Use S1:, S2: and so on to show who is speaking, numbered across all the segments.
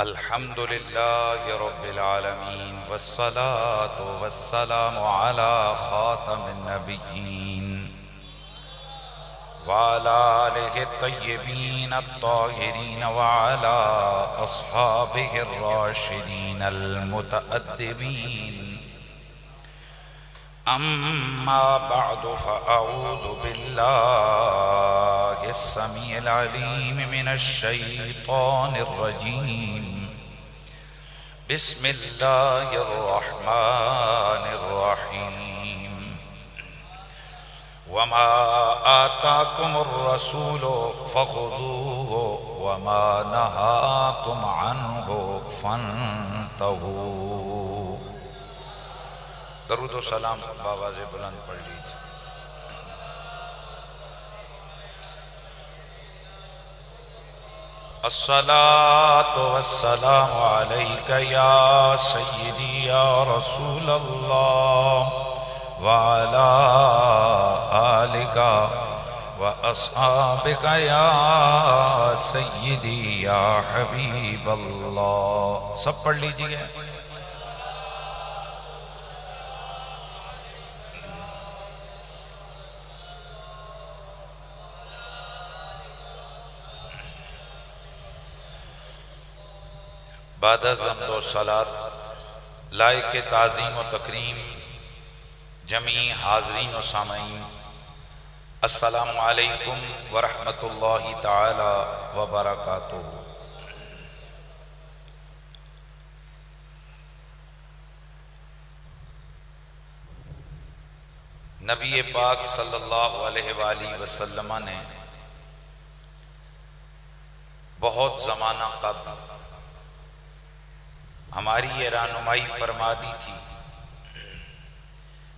S1: الحمد لله رب العالمين والصلاة والسلام على خاتم النبيين وعلى آله الطيبين الطاهرين وعلى أصحابه الراشدين المتأدبين. أما بعد فأعوذ بالله السميع العليم من الشيطان الرجيم. بسم الله الرحمن الرحيم. وما آتاكم الرسول فخذوه وما نهاكم عنه فانتهوا. درود و سلام بآواز بلند پڑھ لیجیے. الصلاة والسلام عليك يا سيدي يا رسول الله وعلى آلك وأصحابك يا سيدي يا حبيب الله. سب پڑھ لیجیے. بعد از حمد و صلات لائق تعظیم و تکریم جمیع حاضرین و سامعین، السلام علیکم ورحمۃ اللہ تعالی وبرکاتہ. نبی پاک صلی اللہ علیہ وآلہ وسلم نے بہت زمانہ قبل ہماری یہ رہنمائی فرما دی تھی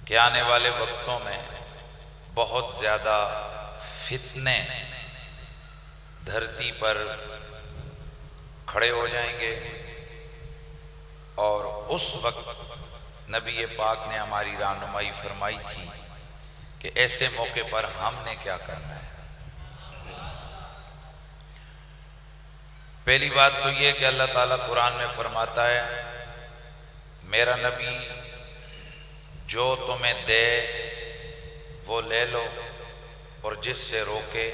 S1: کہ آنے والے وقتوں میں بہت زیادہ فتنے دھرتی پر کھڑے ہو جائیں گے، اور اس وقت نبی پاک نے ہماری رہنمائی فرمائی تھی کہ ایسے موقع پر ہم نے کیا کرنا ہے. پہلی بات تو یہ کہ اللہ تعالیٰ قرآن میں فرماتا ہے میرا نبی جو تمہیں دے وہ لے لو اور جس سے روکے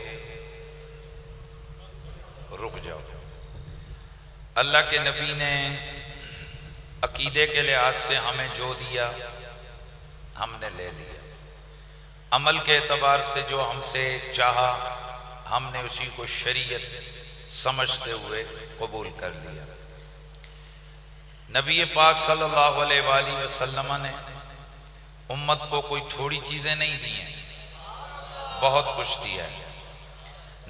S1: رک جاؤ. اللہ کے نبی نے عقیدے کے لحاظ سے ہمیں جو دیا ہم نے لے لیا، عمل کے اعتبار سے جو ہم سے چاہا ہم نے اسی کو شریعت سمجھتے ہوئے قبول کر لیا. نبی پاک صلی اللہ علیہ وآلہ وسلم نے امت کو کوئی تھوڑی چیزیں نہیں دی ہیں، بہت کچھ دیا ہے.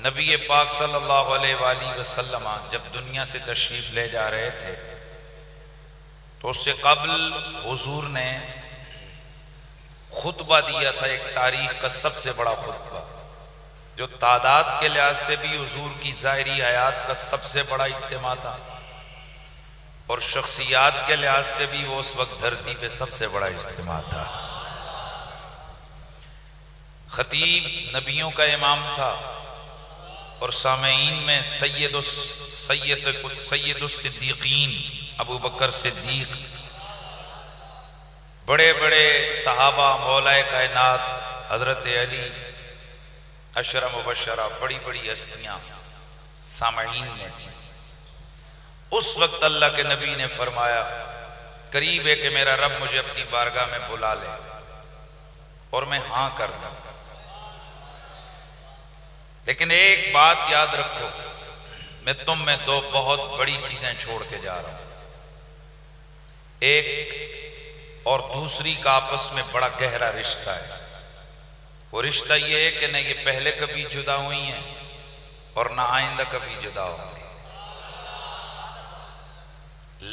S1: نبی پاک صلی اللہ علیہ وآلہ وسلم جب دنیا سے تشریف لے جا رہے تھے تو اس سے قبل حضور نے خطبہ دیا تھا، ایک تاریخ کا سب سے بڑا خطبہ، جو تعداد کے لحاظ سے بھی حضور کی ظاہری حیات کا سب سے بڑا اجتماع تھا، اور شخصیات کے لحاظ سے بھی وہ اس وقت دھرتی پہ سب سے بڑا اجتماع تھا. خطیب نبیوں کا امام تھا، اور سامعین میں سید الصدیقین ابو بکر صدیق، بڑے بڑے صحابہ، مولا کائنات حضرت علی، عشرہ مبشرہ، بڑی بڑی ہستیاں سامعین میں تھیں. اس وقت اللہ کے نبی نے فرمایا قریب ہے کہ میرا رب مجھے اپنی بارگاہ میں بلا لے اور میں ہاں کر دوں، لیکن ایک بات یاد رکھو، میں تم میں دو بہت بڑی چیزیں چھوڑ کے جا رہا ہوں. ایک اور دوسری کا آپس میں بڑا گہرا رشتہ ہے. وہ رشتہ یہ ہے کہ نہ یہ پہلے کبھی جدا ہوئی ہیں اور نہ آئندہ کبھی جدا ہوں گے.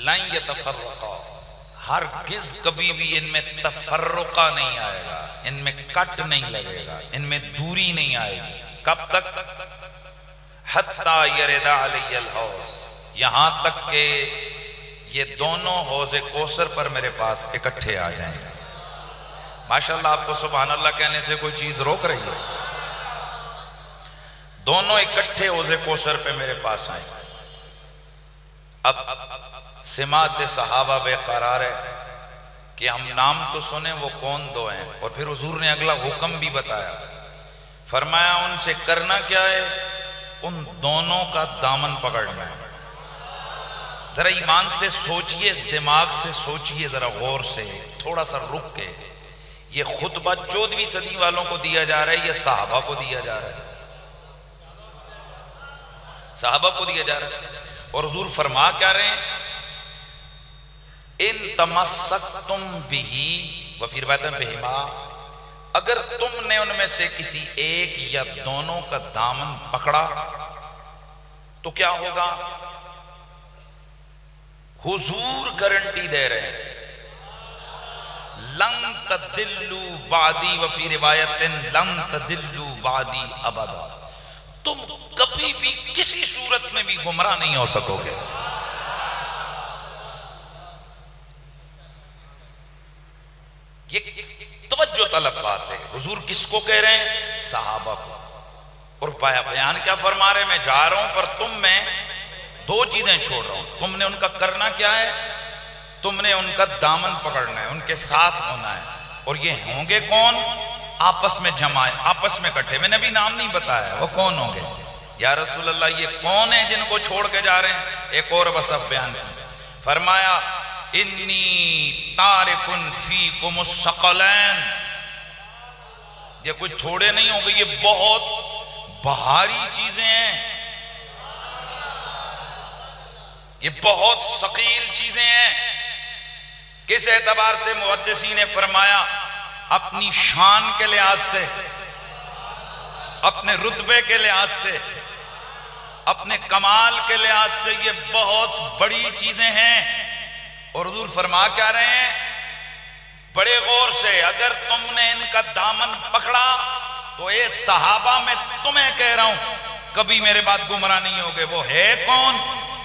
S1: لن یتفرقا، ہرگز کبھی بھی ان میں تفرقہ نہیں آئے گا، ان میں کٹ نہیں لگے گا، ان میں دوری نہیں آئے گی. کب تک؟ حتی یرد علی الحوض، یہاں تک کہ یہ دونوں حوض کوثر پر میرے پاس اکٹھے آ جائیں گے. ماشاءاللہ آپ کو سبحان اللہ کہنے سے کوئی چیز روک رہی ہے؟ دونوں اکٹھے حوض کوثر پہ میرے پاس آئیں. اب سمات صحابہ بے قرار ہے کہ ہم نام تو سنیں وہ کون دو ہیں، اور پھر حضور نے اگلا حکم بھی بتایا، فرمایا ان سے کرنا کیا ہے، ان دونوں کا دامن پکڑنا ہے۔ ذرا ایمان سے سوچئے، اس دماغ سے سوچئے، ذرا غور سے تھوڑا سا رک کے، یہ خطبہ 14ویں صدی والوں کو دیا جا رہا ہے، یہ صحابہ کو دیا جا رہا ہے، صحابہ کو دیا جا رہا ہے۔ اور حضور فرما کیا رہے ہیں، ان تمسکتم بہی وفی روایت بہما، اگر تم نے ان میں سے کسی ایک یا دونوں کا دامن پکڑا تو کیا ہوگا؟ حضور گارنٹی دے رہے ہیں، لن تدلوا بعدی وفی روایت لن تدلوا بعدی ابدا، تم کبھی بھی کسی صورت میں بھی گمراہ نہیں ہو سکو گے۔ یہ توجہ طلب بات ہے۔ حضور کس کو کہہ رہے ہیں؟ صحابہ کو۔ اور بیان کیا فرما رہے ہیں، میں جا رہا ہوں پر تم میں دو چیزیں چھوڑ رہا ہوں، تم نے ان کا کرنا کیا ہے، تم نے ان کا دامن پکڑنا ہے، ان کے ساتھ ہونا ہے، اور یہ ہوں گے کون؟ آپس میں جمائے، آپس میں کٹھے۔ میں نے بھی نام نہیں بتایا وہ کون ہوں گے۔ یا رسول اللہ یہ کون ہیں جن کو چھوڑ کے جا رہے ہیں؟ ایک اور بس اب بیان کی، فرمایا انی تارکن فیکم الثقلین، یہ کوئی تھوڑے نہیں ہوں گے، یہ بہت بھاری چیزیں ہیں، یہ بہت ثقیل چیزیں ہیں۔ کس اعتبار سے؟ محدثین نے فرمایا اپنی شان کے لحاظ سے، اپنے رتبے کے لحاظ سے، اپنے کمال کے لحاظ سے یہ بہت بڑی چیزیں ہیں۔ اور حضور فرما کیا رہے ہیں، بڑے غور سے، اگر تم نے ان کا دامن پکڑا تو اے صحابہ میں تمہیں کہہ رہا ہوں کبھی میرے بعد گمراہ نہیں ہوگے۔ وہ ہے کون؟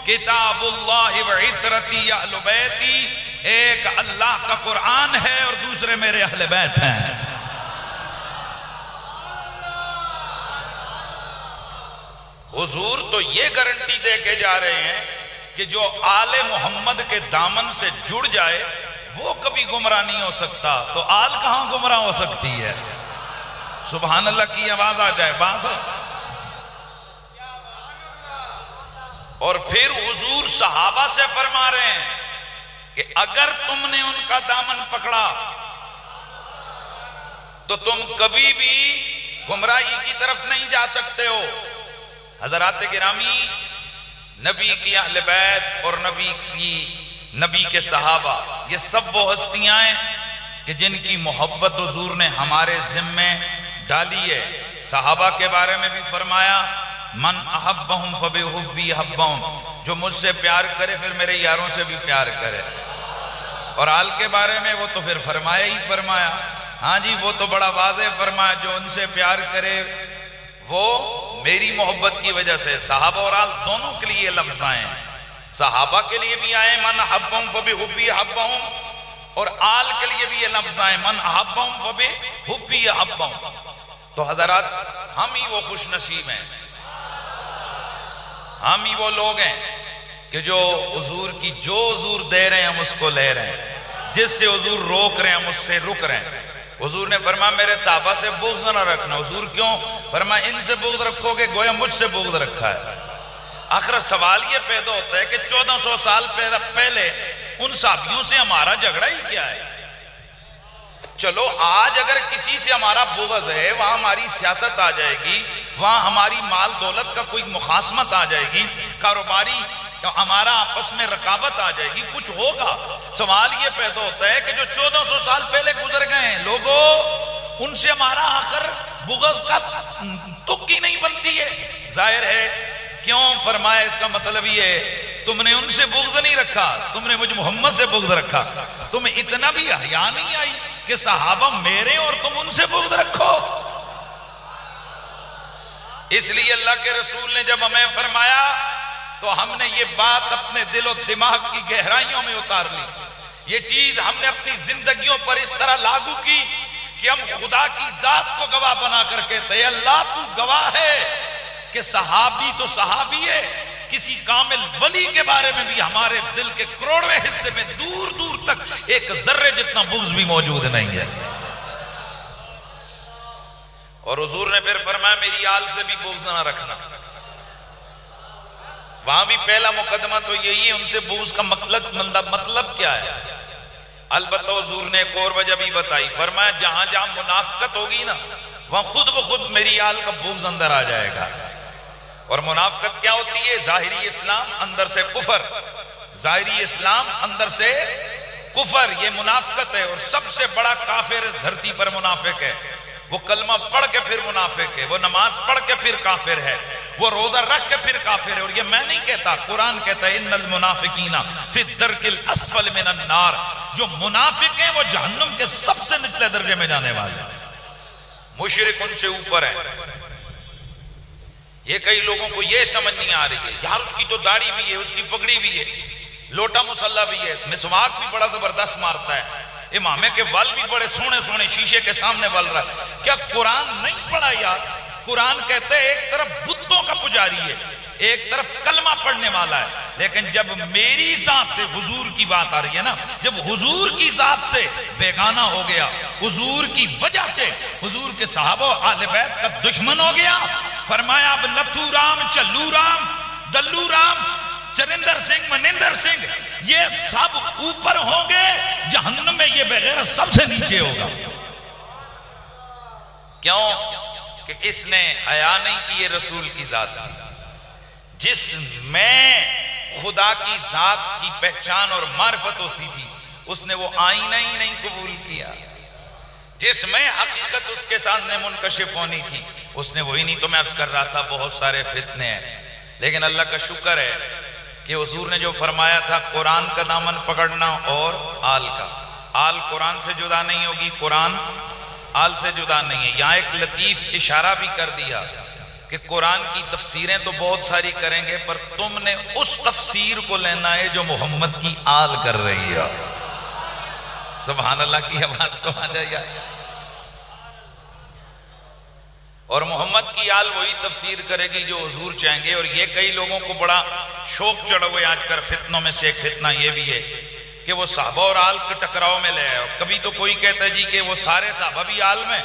S1: کتاب اللہ و عترتی اہل بیتی، ایک اللہ کا قرآن ہے اور دوسرے میرے اہل بیت ہیں۔ حضور تو یہ گارنٹی دے کے جا رہے ہیں کہ جو آل محمد کے دامن سے جڑ جائے وہ کبھی گمراہ نہیں ہو سکتا، تو آل کہاں گمراہ ہو سکتی ہے؟ سبحان اللہ کی آواز آ جائے باز۔ اور پھر حضور صحابہ سے فرما رہے ہیں کہ اگر تم نے ان کا دامن پکڑا تو تم کبھی بھی گمراہی کی طرف نہیں جا سکتے ہو۔ حضرات گرامی، نبی کی اہل بیت اور نبی کے صحابہ، یہ سب وہ ہستیاں ہیں کہ جن کی محبت حضور نے ہمارے ذمے ڈالی ہے۔ صحابہ کے بارے میں بھی فرمایا من احبہم فبحبی احبہم، جو مجھ سے پیار کرے پھر میرے یاروں سے بھی پیار کرے۔ اور آل کے بارے میں وہ تو پھر فرمایا ہی فرمایا، ہاں جی وہ تو بڑا واضح فرمایا، جو ان سے پیار کرے وہ میری محبت کی وجہ سے۔ صحابہ اور آل دونوں کے لیے یہ لفظ آئے ہیں، صحابہ کے لیے بھی آئے من احبہم فبحبی احبہم، اور آل کے لیے بھی یہ لفظ آئے من احبہم فبحبی احبہم۔ تو حضرات ہم ہی وہ خوش نصیب ہیں، ہم ہی وہ لوگ ہیں کہ جو حضور کی جو حضور دے رہے ہیں ہم اس کو لے رہے ہیں، جس سے حضور روک رہے ہیں ہم اس سے رک رہے ہیں۔ حضور نے فرمایا میرے صحابہ سے بغض نہ رکھنا۔ حضور کیوں؟ فرمایا ان سے بغض رکھو گے گویا مجھ سے بغض رکھا ہے۔ آخر سوال یہ پیدا ہوتا ہے کہ 1400 سال پہلے ان صحابیوں سے ہمارا جھگڑا ہی کیا ہے؟ چلو آج اگر کسی سے ہمارا بغض ہے، وہاں ہماری سیاست آ جائے گی، وہاں ہماری مال دولت کا کوئی مخاصمت آ جائے گی، کاروباری ہمارا آپس میں رقابت آ جائے گی، کچھ ہوگا۔ سوال یہ پیدا ہوتا ہے کہ جو 1400 سال پہلے گزر گئے ہیں لوگوں، ان سے ہمارا آخر بغض کا تک ہی نہیں بنتی ہے۔ ظاہر ہے کیوں؟ فرمایا اس کا مطلب یہ ہے تم نے ان سے بغض نہیں رکھا، تم نے مجھ محمد سے بغض رکھا۔ تمہیں اتنا بھی حیا نہیں آئی کہ صحابہ میرے اور تم ان سے بغض رکھو؟ اس لیے اللہ کے رسول نے جب ہمیں فرمایا تو ہم نے یہ بات اپنے دل و دماغ کی گہرائیوں میں اتار لی، یہ چیز ہم نے اپنی زندگیوں پر اس طرح لاگو کی کہ ہم خدا کی ذات کو گواہ بنا کر کہتے ہیں اللہ تو گواہ ہے کہ صحابی تو صحابی ہے، کسی کامل ولی کے بارے میں بھی ہمارے دل کے کروڑویں حصے میں دور دور تک ایک ذرے جتنا بغض بھی موجود نہیں ہے. اور حضور نے پھر فرمایا میری آل سے بھی بغض نہ رکھنا. وہاں بھی پہلا مقدمہ تو یہی ہے، ان سے بغض کا مطلب کیا ہے؟ البتہ حضور نے ایک اور وجہ بھی بتائی، فرمایا جہاں جہاں منافقت ہوگی نا وہاں خود بخود میری آل کا بغض اندر آ جائے گا. اور منافقت کیا ہوتی ہے؟ ظاہری اسلام اندر سے کفر، ظاہری اسلام اندر سے کفر، یہ منافقت ہے. اور سب سے بڑا کافر اس دھرتی پر منافق ہے. وہ کلمہ پڑھ کے پھر منافق ہے، وہ نماز پڑھ کے پھر کافر ہے، وہ روزہ رکھ کے پھر کافر ہے. اور یہ میں نہیں کہتا، قرآن کہتا ہے ان المنافقین فی الدرک الاسفل من النار. جو منافق ہیں وہ جہنم کے سب سے نچلے درجے میں جانے والے ہیں. مشرک ان سے اوپر ہے. یہ کئی لوگوں کو یہ سمجھ نہیں آ رہی ہے، یار اس کی تو داڑھی بھی ہے، اس کی پگڑی بھی ہے، لوٹا مسلح بھی ہے، مسواک بھی بڑا زبردست مارتا ہے، امامے کے وال بھی بڑے سونے سونے شیشے کے سامنے وال رہا ہے. کیا قرآن نہیں پڑھا یار؟ قرآن کہتے ہیں ایک طرف بتوں کا پجاری ہے، ایک طرف کلمہ پڑھنے والا ہے. لیکن جب میری ذات سے حضور کی بات آ رہی ہے نا، جب حضور کی ذات سے بیگانہ ہو گیا، حضور کی وجہ سے حضور کے صحابہ و اہل بیت کا دشمن ہو گیا، فرمایا اب نتھو رام، چلو رام، دلو رام، چرندر سنگھ، منندر سنگھ، یہ سب اوپر ہوں گے، جہنم میں یہ بغیر سب سے نیچے ہوگا. کیوں؟ کہ اس نے حیا نہیں کی رسول کی ذات کی. جس میں خدا کی ذات کی پہچان اور معرفت ہوتی تھی اس نے وہ آئینہ ہی نہیں قبول کیا. جس میں حقیقت اس کے سامنے منکشف ہونی تھی اس نے وہی نہیں. تو میں عرض کر رہا تھا بہت سارے فتنے ہیں، لیکن اللہ کا شکر ہے کہ حضور نے جو فرمایا تھا قرآن کا دامن پکڑنا اور آل کا، آل قرآن سے جدا نہیں ہوگی، قرآن آل سے جدا نہیں ہے. یہاں ایک لطیف اشارہ بھی کر دیا کہ قرآن کی تفسیریں تو بہت ساری کریں گے پر تم نے اس تفسیر کو لینا ہے جو محمد کی آل کر رہی ہے. سبحان اللہ کی آواز تو آ جائے. اور محمد کی آل وہی تفسیر کرے گی جو حضور چاہیں گے. اور یہ کئی لوگوں کو بڑا شوق چڑھا ہوئے آج کل فتنوں میں سے ایک فتنہ یہ بھی ہے کہ وہ صحابہ اور آل کے ٹکراؤ میں لے آئے. کبھی تو کوئی کہتا ہے جی کہ وہ سارے صحابہ بھی آل میں،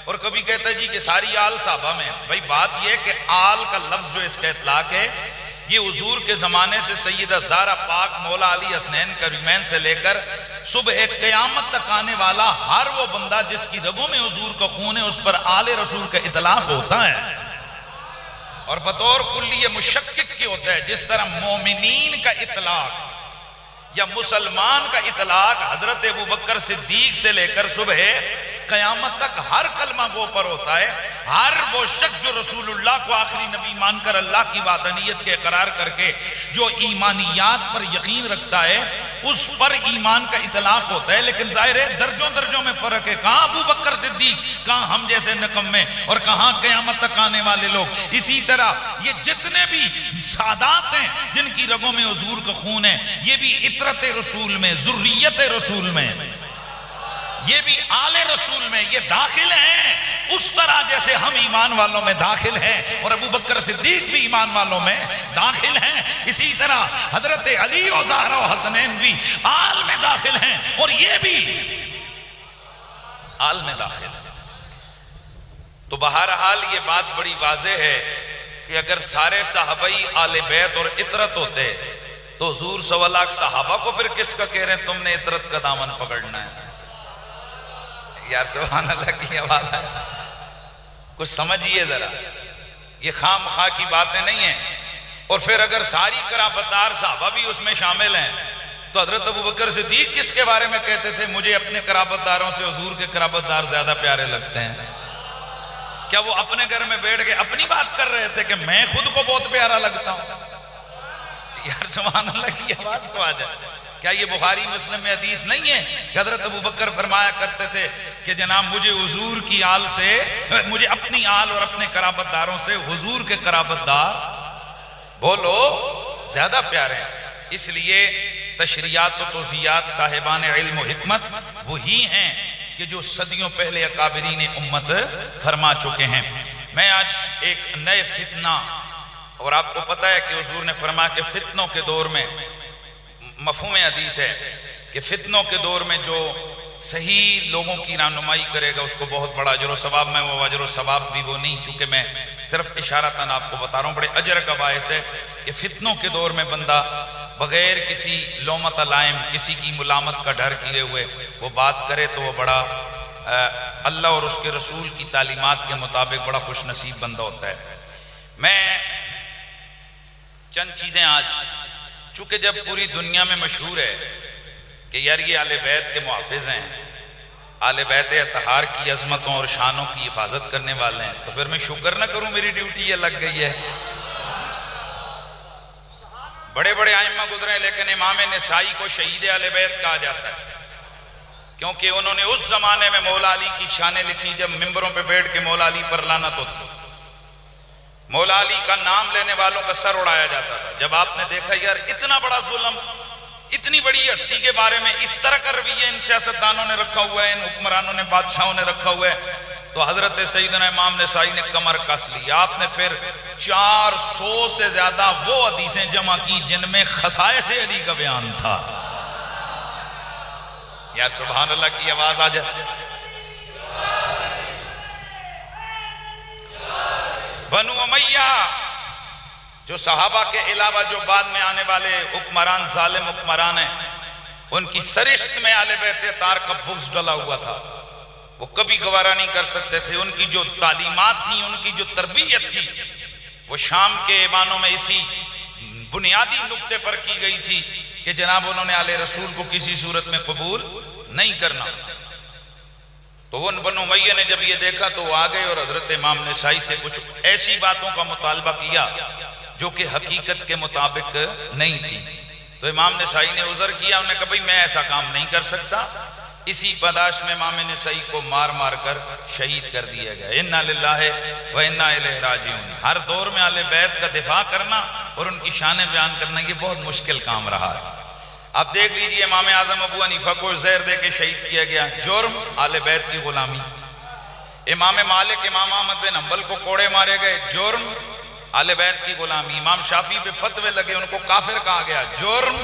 S1: اور کبھی کہتا ہے جی کہ ساری آل صحابہ میں. بھائی بات یہ کہ آل کا لفظ جو اس کا اطلاق ہے یہ حضور کے زمانے سے سیدہ زہرا پاک مولا علی حسنین کریمین سے لے کر صبح قیامت تک آنے والا ہر وہ بندہ جس کی رگوں میں حضور کا خون ہے اس پر آل رسول کا اطلاق ہوتا ہے. اور بطور کلی مشکک کی ہوتا ہے. جس طرح مومنین کا اطلاق یا مسلمان کا اطلاق حضرت ابوبکر صدیق سے لے کر صبح قیامت تک ہر کلمہ گو پر ہوتا ہے. ہر وہ شخص جو رسول اللہ کو آخری نبی مان کر اللہ کی وحدانیت کے اقرار کر کے جو ایمانیات پر یقین رکھتا ہے اس پر ایمان کا اطلاق ہوتا ہے. لیکن ظاہر ہے درجوں میں فرق ہے. کہاں ابوبکر صدیق، کہاں ہم جیسے نکمے، اور کہاں قیامت تک آنے والے لوگ. اسی طرح یہ جتنے بھی سادات ہیں جن کی رگوں میں حضور کا خون ہے یہ بھی عطرت رسول میں، ذریت رسول میں، یہ بھی آل رسول میں یہ داخل ہیں اس طرح جیسے ہم ایمان والوں میں داخل ہیں اور ابوبکر صدیق بھی ایمان والوں میں داخل ہیں. اسی طرح حضرت علی و زہرا و حسنین بھی آل میں داخل ہیں اور یہ بھی آل میں داخل ہیں. تو بہرحال یہ بات بڑی واضح ہے کہ اگر سارے صحابی آل بیت اور عطرت ہوتے تو حضور 1.25 لاکھ صحابہ کو پھر کس کا کہہ رہے ہیں تم نے عطرت کا دامن پکڑنا ہے؟ یار سبحان اللہ کی آواز ہے. کچھ سمجھیے ذرا، یہ خام خواہ کی باتیں نہیں ہیں. اور پھر اگر ساری قرابتدار صحابہ بھی اس میں شامل ہیں تو حضرت ابوبکر صدیق کس کے بارے میں کہتے تھے مجھے اپنے قرابتداروں سے حضور کے قرابتدار زیادہ پیارے لگتے ہیں؟ کیا وہ اپنے گھر میں بیٹھ کے اپنی بات کر رہے تھے کہ میں خود کو بہت پیارا لگتا ہوں؟ یار سبحان اللہ کی آواز تو آ جائے. کیا یہ بخاری مسلم میں حدیث نہیں ہے کہ حضرت ابوبکر فرمایا کرتے تھے کہ جناب مجھے حضور کی آل سے، مجھے اپنی آل اور اپنے قرابت داروں سے حضور کے قرابت دار بولو زیادہ پیارے ہیں. اس لیے تشریعات و توضیحات صاحبان علم و حکمت وہی ہیں کہ جو صدیوں پہلے اکابرین امت فرما چکے ہیں. میں آج ایک نئے فتنہ اور آپ کو پتہ ہے کہ حضور نے فرمایا کہ فتنوں کے دور میں، مفہوم حدیث ہے کہ فتنوں کے دور میں جو صحیح لوگوں کی رہنمائی کرے گا اس کو بہت بڑا اجر و ثواب، میں وہ اجر و ثواب بھی وہ نہیں، چونکہ میں صرف اشارتاً آپ کو بتا رہا ہوں، بڑے اجر کا باعث ہے کہ فتنوں کے دور میں بندہ بغیر کسی لومت لائم، کسی کی ملامت کا ڈر کیے ہوئے وہ بات کرے تو وہ بڑا اللہ اور اس کے رسول کی تعلیمات کے مطابق بڑا خوش نصیب بندہ ہوتا ہے۔ میں چند چیزیں آج، چونکہ جب پوری دنیا میں مشہور ہے کہ یار یہ اہل بیت کے محافظ ہیں، اہل بیت اطہار کی عظمتوں اور شانوں کی حفاظت کرنے والے ہیں، تو پھر میں شکر نہ کروں میری ڈیوٹی یہ لگ گئی ہے۔ بڑے بڑے ائمہ گزرے لیکن امام نسائی کو شہید اہل بیت کہا جاتا ہے، کیونکہ انہوں نے اس زمانے میں مولا علی کی شانیں لکھی جب ممبروں پہ بیٹھ کے مولا علی پر لعنت ہوتی، مولا علی کا نام لینے والوں کا سر اڑایا جاتا تھا۔ جب آپ نے دیکھا یار اتنا بڑا ظلم اتنی بڑی ہستی کے بارے میں اس طرح کا رویہ ان سیاستدانوں نے رکھا ہوا ہے، ان حکمرانوں نے، بادشاہوں نے رکھا ہوا ہے، تو حضرت سیدنا امام نسائی نے کمر کس لی۔ آپ نے پھر 400 سے زیادہ وہ حدیثیں جمع کی جن میں خصائص علی کا بیان تھا۔ یار سبحان اللہ کی آواز آ جائے۔ بنو امیہ جو صحابہ کے علاوہ جو بعد میں آنے والے حکمران، ظالم حکمران ہیں، ان کی سرشت میں اہل بیت اطہار کا بغض ڈلا ہوا تھا، وہ کبھی گوارا نہیں کر سکتے تھے۔ ان کی جو تعلیمات تھیں، ان کی جو تربیت تھی، وہ شام کے ایوانوں میں اسی بنیادی نقطے پر کی گئی تھی کہ جناب انہوں نے اہل رسول کو کسی صورت میں قبول نہیں کرنا۔ تو ان بنو امیہ نے جب یہ دیکھا تو وہ آگئے اور حضرت امام نسائی سے کچھ ایسی باتوں کا مطالبہ کیا جو کہ حقیقت کے مطابق نہیں تھی۔ تو امام نسائی نے عذر کیا، انہوں نے کہا بھئی میں ایسا کام نہیں کر سکتا۔ اسی پاداش میں امام نسائی کو مار مار کر شہید کر دیا گیا۔ انا للہ و انا الیہ راجعون۔ ہر دور میں اہل بیت کا دفاع کرنا اور ان کی شانیں بیان کرنا یہ بہت مشکل کام رہا ہے۔ آپ دیکھ لیجئے امام اعظم ابو حنیفہ کو زہر دے کے شہید کیا گیا، جرم اہل بیت کی غلامی۔ امام مالک، امام احمد بن حنبل کو کوڑے مارے گئے، جرم اہل بیت کی غلامی۔ امام شافعی پہ فتوے لگے، ان کو کافر کہا گیا، جرم۔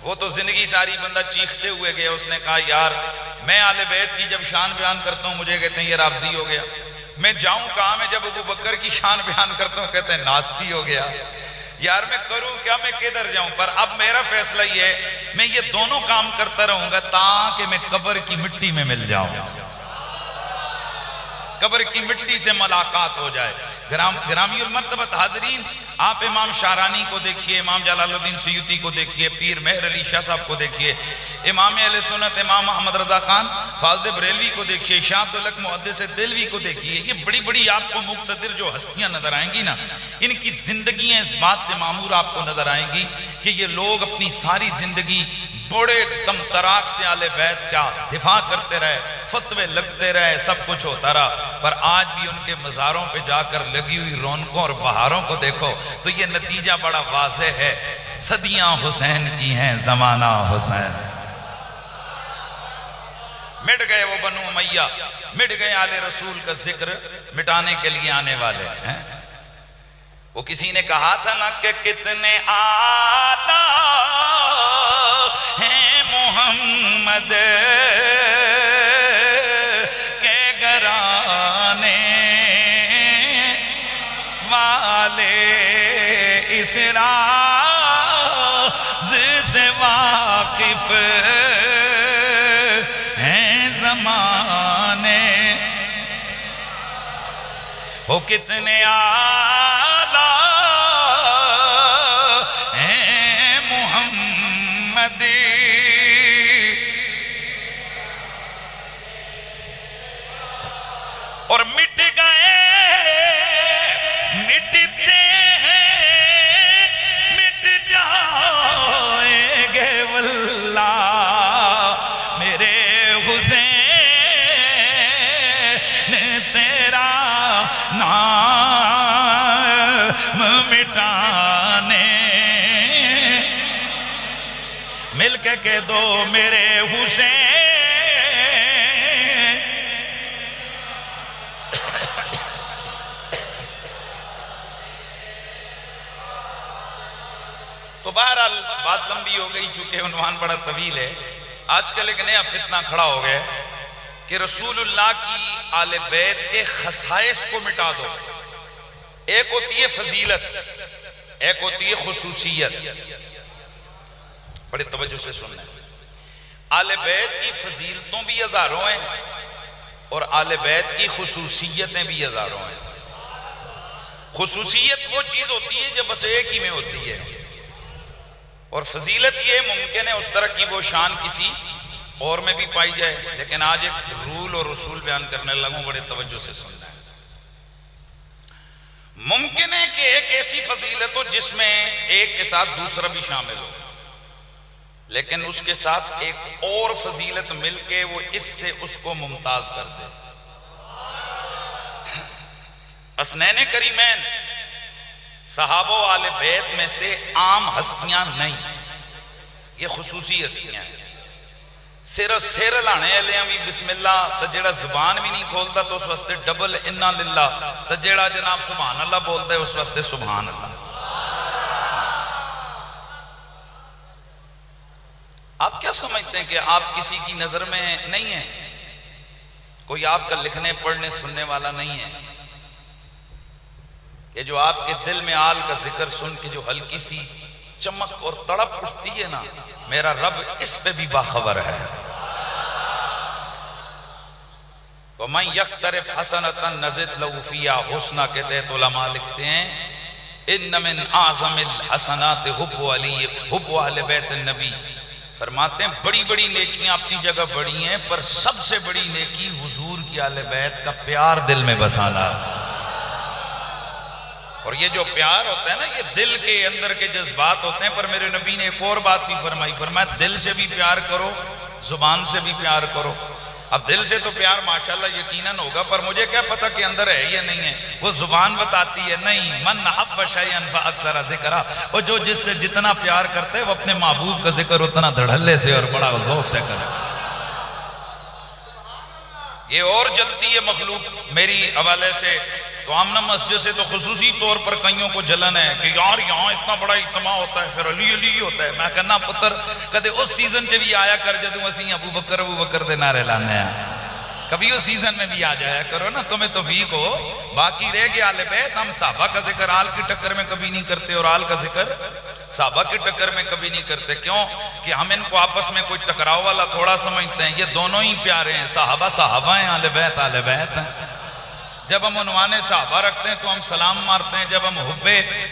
S1: وہ تو زندگی ساری بندہ چیختے ہوئے گیا، اس نے کہا یار میں اہل بیت کی جب شان بیان کرتا ہوں مجھے کہتے ہیں یہ رافضی ہو گیا، میں جاؤں کہاں، میں جب ابو بکر کی شان بیان کرتا ہوں کہتے ہیں ناستی ہو گیا۔ یار میں کروں کیا، میں کدھر جاؤں؟ پر اب میرا فیصلہ یہ ہے میں یہ دونوں کام کرتا رہوں گا تاکہ میں قبر کی مٹی میں مل جاؤں، قبر کی مٹی سے ملاقات ہو جائے۔ گرامی المرتبت حاضرین، آپ امام شارانی کو دیکھیے، امام جلال الدین سیوطی کو دیکھیے، پیر مہر علی شاہ صاحب کو دیکھیے، امام اہل سنت امام محمد رضا خان فاضل بریلوی کو دیکھیے، شاہ عبدالحق محدث دہلوی کو دیکھیے، یہ بڑی بڑی آپ کو مقتدر جو ہستیاں نظر آئیں گی نا، ان کی زندگیاں اس بات سے معمور آپ کو نظر آئیں گی کہ یہ لوگ اپنی ساری زندگی بڑے دم تراک سے اہل بیت کا دفاع کرتے رہے، فتوے لگتے رہے، سب کچھ ہوتا رہا، پر آج بھی ان کے مزاروں پہ جا کر لگی ہوئی رونقوں اور بہاروں کو دیکھو تو یہ نتیجہ بڑا واضح ہے، صدیاں حسین کی ہیں، زمانہ حسین۔ مٹ گئے وہ بنو امیہ، مٹ گئے آل رسول کا ذکر مٹانے کے لیے آنے والے ہیں۔ وہ کسی نے کہا تھا نا کہ کتنے آلہ ہیں محمد کے گھرانے والے، اس راز سے واقف ہیں زمانے، وہ کتنے آلہ ہیں محمد اور مٹ گئے، مٹتے ہیں، مٹ جائیں گے واللہ میرے حسین تیرا نام مٹانے، مل کے کہہ دو میرے حسین تو بہرحال بات لمبی ہو گئی، چونکہ عنوان بڑا طویل ہے۔ آج کل ایک نیا فتنہ کھڑا ہو گیا کہ رسول اللہ کی آل بیت کے خصائص کو مٹا دو۔ ایک ہوتی ہے فضیلت، ایک ہوتی ہے خصوصیت۔ بڑے توجہ سے سننا ہے، آل بیت کی فضیلتوں بھی ہزاروں ہیں اور آل بیت کی خصوصیتیں بھی ہزاروں ہیں۔ خصوصیت وہ چیز ہوتی ہے جو بس ایک ہی میں ہوتی ہے، اور فضیلت یہ ممکن ہے اس طرح کی وہ شان کسی اور میں بھی پائی جائے۔ لیکن آج ایک رول اور رسول بیان کرنے لگوں، بڑے توجہ سے سننا ہے۔ ممکن ہے کہ ایک ایسی فضیلت ہو جس میں ایک کے ساتھ دوسرا بھی شامل ہو، لیکن اس کے ساتھ ایک اور فضیلت مل کے وہ اس سے اس کو ممتاز کر دے۔ حسنین کریمین صحابہ و آل بیت میں سے عام ہستیاں نہیں، یہ خصوصی ہستیاں ہیں۔ سر لانے والے بھی بسم اللہ، تو جیڑا زبان بھی نہیں کھولتا تو اس واسطے ڈبل انا للہ، تو جیڑا جناب سبحان اللہ بولتا ہے اس واسطے سبحان اللہ۔ آپ کیا سمجھتے ہیں کہ آپ کسی کی نظر میں نہیں ہیں؟ کوئی آپ کا لکھنے پڑھنے سننے والا نہیں ہے؟ کہ جو آپ کے دل میں آل کا ذکر سن کے جو ہلکی سی چمک اور تڑپ اٹھتی ہے نا، میرا رب اس پہ بھی باخبر ہے۔ وَمَنْ يَقْتَرِفْ حَسَنَةً نَزِدْ لَهُ فِيهَا حُسْنًا کے تحت علماء لکھتے ہیں اِنَّ مِنْ أَعْظَمِ الْحَسَنَاتِ حُبُّ أَهْلِ بَيْتِ النَّبِيِّ، فرماتے ہیں بڑی بڑی نیکیاں اپنی جگہ بڑی ہیں، پر سب سے بڑی نیکی حضور کی اہل بیت کا پیار دل میں بسانا۔ اور یہ جو پیار ہوتا ہے نا، یہ دل کے اندر کے جذبات ہوتے ہیں۔ پر میرے نبی نے ایک اور بات بھی فرمائی، فرمایا دل سے بھی پیار کرو، زبان سے بھی پیار کرو۔ اب دل سے تو پیار ماشاءاللہ یقیناً ہوگا، پر مجھے کیا پتا کہ اندر ہے یا نہیں ہے، وہ زبان بتاتی ہے نہیں۔ من حب شیئا فاکثر ذکرہ، اور جو جس سے جتنا پیار کرتے ہیں وہ اپنے محبوب کا ذکر اتنا دھڑلے سے اور بڑا ذوق سے کرے۔ یہ اور جلتی ہے مخلوق میری حوالے سے تو آمنہ مسجد سے تو خصوصی طور پر کئیوں کو جلن ہے کہ یار یہاں اتنا بڑا اجتماع ہوتا ہے، پھر علی علی ہوتا ہے۔ میں کہنا پتر کدے اس سیزن چ بھی آیا کر جدوں اسی ابو بکر دے نعرے لانے ہیں، کبھی اس سیزن میں بھی آ جایا کرو نا، تمہیں توفیق ہو۔ باقی رہ گیا آل بیت، ہم صحابہ کا ذکر آل کی ٹکر میں کبھی نہیں کرتے اور آل کا ذکر صحابہ کی ٹکر میں کبھی نہیں کرتے۔ کیوں کہ ہم ان کو آپس میں کوئی ٹکراؤ والا تھوڑا سمجھتے ہیں، یہ دونوں ہی پیارے ہیں، صحابہ صحابہ ہیں، آل بیت ہیں۔ جب ہم عنوان صحابہ رکھتے ہیں تو ہم سلام مارتے ہیں، جب ہم حب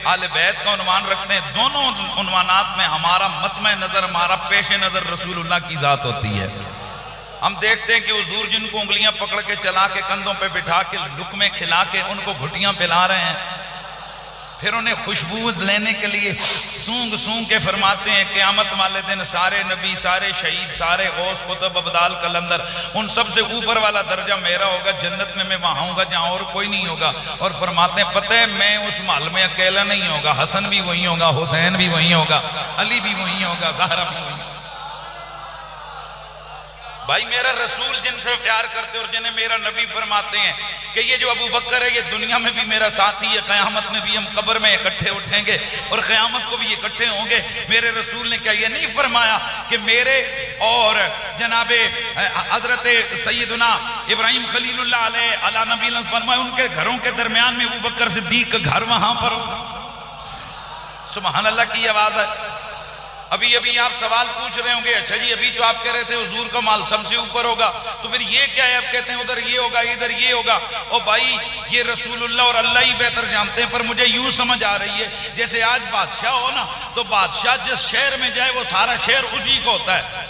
S1: آل بیت کا عنوان رکھتے ہیں، دونوں عنوانات میں ہمارا مطمع نظر، ہمارا پیش نظر رسول اللہ کی ذات ہوتی ہے۔ ہم دیکھتے ہیں کہ حضور جن کو انگلیاں پکڑ کے چلا کے کندھوں پہ بٹھا کے لقمے کھلا کے ان کو گھٹیاں پلا رہے ہیں، پھر انہیں خوشبو لینے کے لیے سونگ سونگ کے فرماتے ہیں قیامت والے دن سارے نبی، سارے شہید، سارے غوث، قطب، ابدال، قلندر، ان سب سے اوپر والا درجہ میرا ہوگا، جنت میں وہاں ہوں گا جہاں اور کوئی نہیں ہوگا۔ اور فرماتے ہیں پتہ ہے میں اس محل میں اکیلا نہیں ہوگا، حسن بھی وہیں ہوگا، حسین بھی وہیں ہوگا، علی بھی وہیں ہوگا، زہرا بھی وہیں ہوگا۔ بھائی میرا رسول جن سے پیار کرتے اور جنہیں میرا نبی فرماتے ہیں کہ یہ جو ابو بکر ہے یہ دنیا میں بھی میرا ساتھی ہے، قیامت میں بھی ہم قبر میں اکٹھے اٹھیں گے اور قیامت کو بھی اکٹھے ہوں گے۔ میرے رسول نے کیا یہ نہیں فرمایا کہ میرے اور جناب حضرت سیدنا ابراہیم خلیل اللہ علیہ نبی نے فرمایا ان کے گھروں کے درمیان میں ابو بکر صدیق کا گھر وہاں پر ہوگا۔ سبحان اللہ کی آواز ہے۔ ابھی آپ سوال پوچھ رہے ہوں گے، اچھا جی ابھی تو آپ کہہ رہے تھے حضور کا مال سب سے اوپر ہوگا، تو پھر یہ کیا ہے؟ آپ کہتے ہیں ادھر یہ ہوگا ادھر یہ ہوگا۔ اور بھائی یہ رسول اللہ اور اللہ ہی بہتر جانتے ہیں، پر مجھے یوں سمجھ آ رہی ہے جیسے آج بادشاہ ہو نا، تو بادشاہ جس شہر میں جائے وہ سارا شہر اسی کو ہوتا ہے،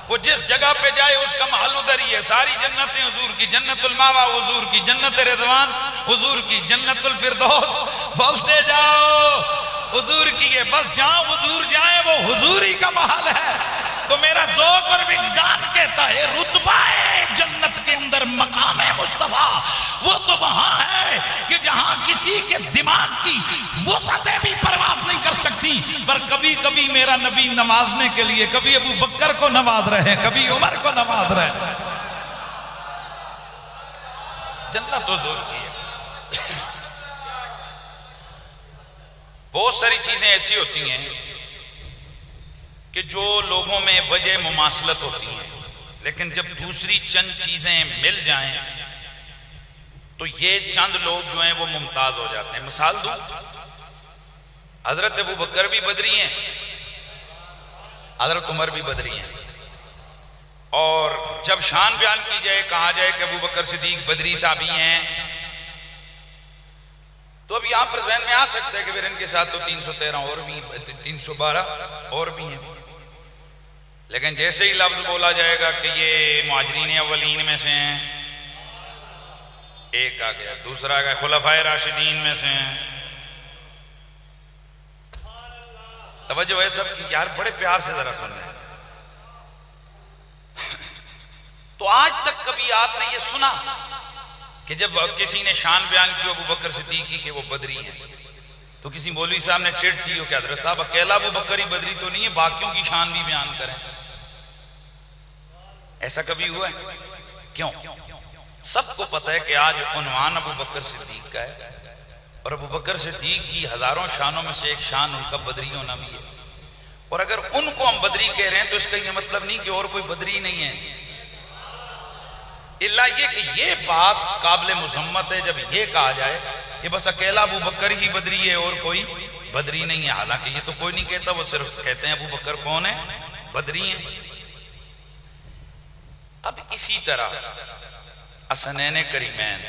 S1: وہ جس جگہ پہ جائے اس کا محل ادھر ہی ہے۔ ساری جنتیں حضور کی، جنت الماوا حضور کی، جنت رضوان حضور کی، جنت الفردوس بولتے جاؤ حضور کی ہے، بس جہاں حضور جائیں وہ حضور ہی کا محل ہے۔ تو میرا ذوق اور وجدان کہتا ہے رتبہ جنت کے اندر مقام مصطفیٰ وہ تو وہاں ہے کہ جہاں کسی کے دماغ کی وسعتیں بھی پرواز نہیں کر سکتی، پر کبھی کبھی میرا نبی نوازنے کے لیے کبھی ابو بکر کو نواز رہے، کبھی عمر کو نواز رہے۔ جنت حضور کی ہے۔ بہت ساری چیزیں ایسی ہوتی ہیں کہ جو لوگوں میں وجہ مماثلت ہوتی ہیں، لیکن جب دوسری چند چیزیں مل جائیں تو یہ چند لوگ جو ہیں وہ ممتاز ہو جاتے ہیں. مثال دوں، حضرت ابو بکر بھی بدری ہیں، حضرت عمر بھی بدری ہیں، اور جب شان بیان کی جائے، کہا جائے کہ ابو بکر صدیق بدری صحابی ہیں، تو اب یہاں پر ذہن میں آ سکتا ہے کہ پھر ان کے ساتھ تو 313 اور بھی 312 اور بھی ہیں. لیکن جیسے ہی لفظ بولا جائے گا کہ یہ مہاجرین اولین میں سے ہیں، ایک آ گیا، دوسرا آ گیا خلفائے راشدین میں سے ہیں. توجہ ہے سب کی، یار بڑے پیار سے ذرا سن رہے ہیں. تو آج تک کبھی آپ نے یہ سنا کہ جب کسی نے شان بیان کی ابو بکر صدیق کی کہ وہ بدری ہیں، تو کسی مولوی صاحب نے چڑ کی ہو کہ حضرت صاحب اکیلا ابو بکر ہی بدری تو نہیں ہے، باقیوں کی شان بھی بیان کریں؟ ایسا کبھی ہوا ہے؟ کیوں؟ سب کو پتہ ہے کہ آج عنوان ابو بکر صدیق کا ہے، اور ابو بکر صدیق کی ہزاروں شانوں میں سے ایک شان ان کا بدری ہونا بھی ہے. اور اگر ان کو ہم بدری کہہ رہے ہیں تو اس کا یہ مطلب نہیں کہ اور کوئی بدری نہیں ہے، اللہ یہ کہ یہ بات قابل مذمت ہے جب یہ کہا جائے کہ بس اکیلا ابو بکر ہی بدری ہے اور کوئی بدری نہیں ہے. حالانکہ یہ تو کوئی نہیں کہتا، وہ صرف کہتے ہیں ابو بکر کون ہے؟ بدری ہیں. اب اسی طرح حسنین کریمین،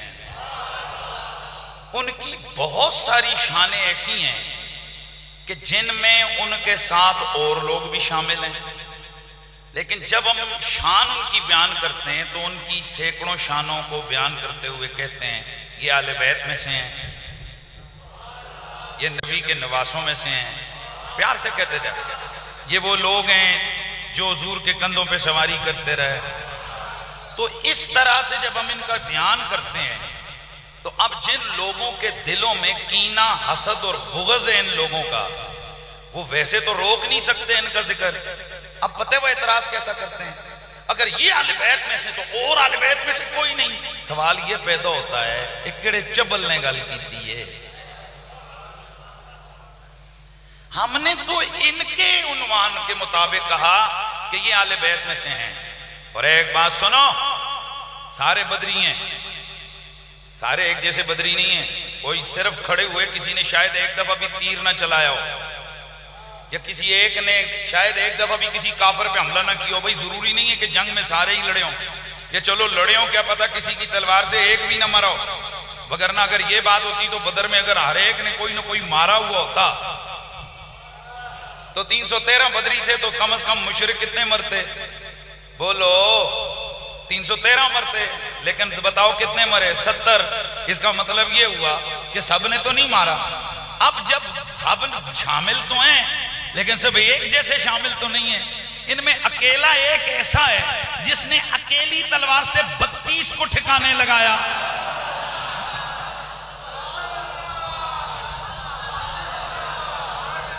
S1: ان کی بہت ساری شانیں ایسی ہیں کہ جن میں ان کے ساتھ اور لوگ بھی شامل ہیں، لیکن جب ہم شان ان کی بیان کرتے ہیں تو ان کی سینکڑوں شانوں کو بیان کرتے ہوئے کہتے ہیں یہ اہل بیت میں سے ہیں، یہ نبی کے نواسوں میں سے ہیں. پیار سے کہتے جائے یہ وہ لوگ ہیں جو حضور کے کندھوں پہ سواری کرتے رہے. تو اس طرح سے جب ہم ان کا بیان کرتے ہیں تو اب جن لوگوں کے دلوں میں کینہ، حسد اور بغض ہے ان لوگوں کا، وہ ویسے تو روک نہیں سکتے ان کا ذکر. اب پتہ ہے وہ اعتراض کیسا کرتے ہیں؟ اگر یہ اہل بیت میں سے تو اور اہل بیت میں سے کوئی نہیں. سوال یہ پیدا ہوتا ہے ایک کڑے چبل نے گل کیتی ہے، ہم نے تو ان کے عنوان کے مطابق کہا کہ یہ اہل بیت میں سے ہیں. اور ایک بات سنو، سارے بدری ہیں، سارے ایک جیسے بدری نہیں ہیں. کوئی صرف کھڑے ہوئے کسی نے شاید ایک دفعہ بھی تیر نہ چلایا ہو، یا کسی ایک نے شاید ایک دفعہ بھی کسی کافر پہ حملہ نہ کیا ہو. بھائی ضروری نہیں ہے کہ جنگ میں سارے ہی لڑے ہوں، یا چلو لڑے ہوں، کیا پتہ کسی کی تلوار سے ایک بھی نہ مرا ہو. وگرنہ اگر یہ بات ہوتی تو بدر میں اگر ہر ایک نے کوئی نہ کوئی مارا ہوا ہوتا تو 313 بدری تھے تو کم از کم مشرک کتنے مرتے؟ بولو 313 مرتے. لیکن بتاؤ کتنے مرے؟ 70. اس کا مطلب یہ ہوا کہ سب نے تو نہیں مارا. اب جب سب شامل تو ہیں لیکن سب ایک جیسے شامل تو نہیں ہیں. ان میں اکیلا ایک ایسا ہے جس نے اکیلی تلوار سے 32 کو ٹھکانے لگایا.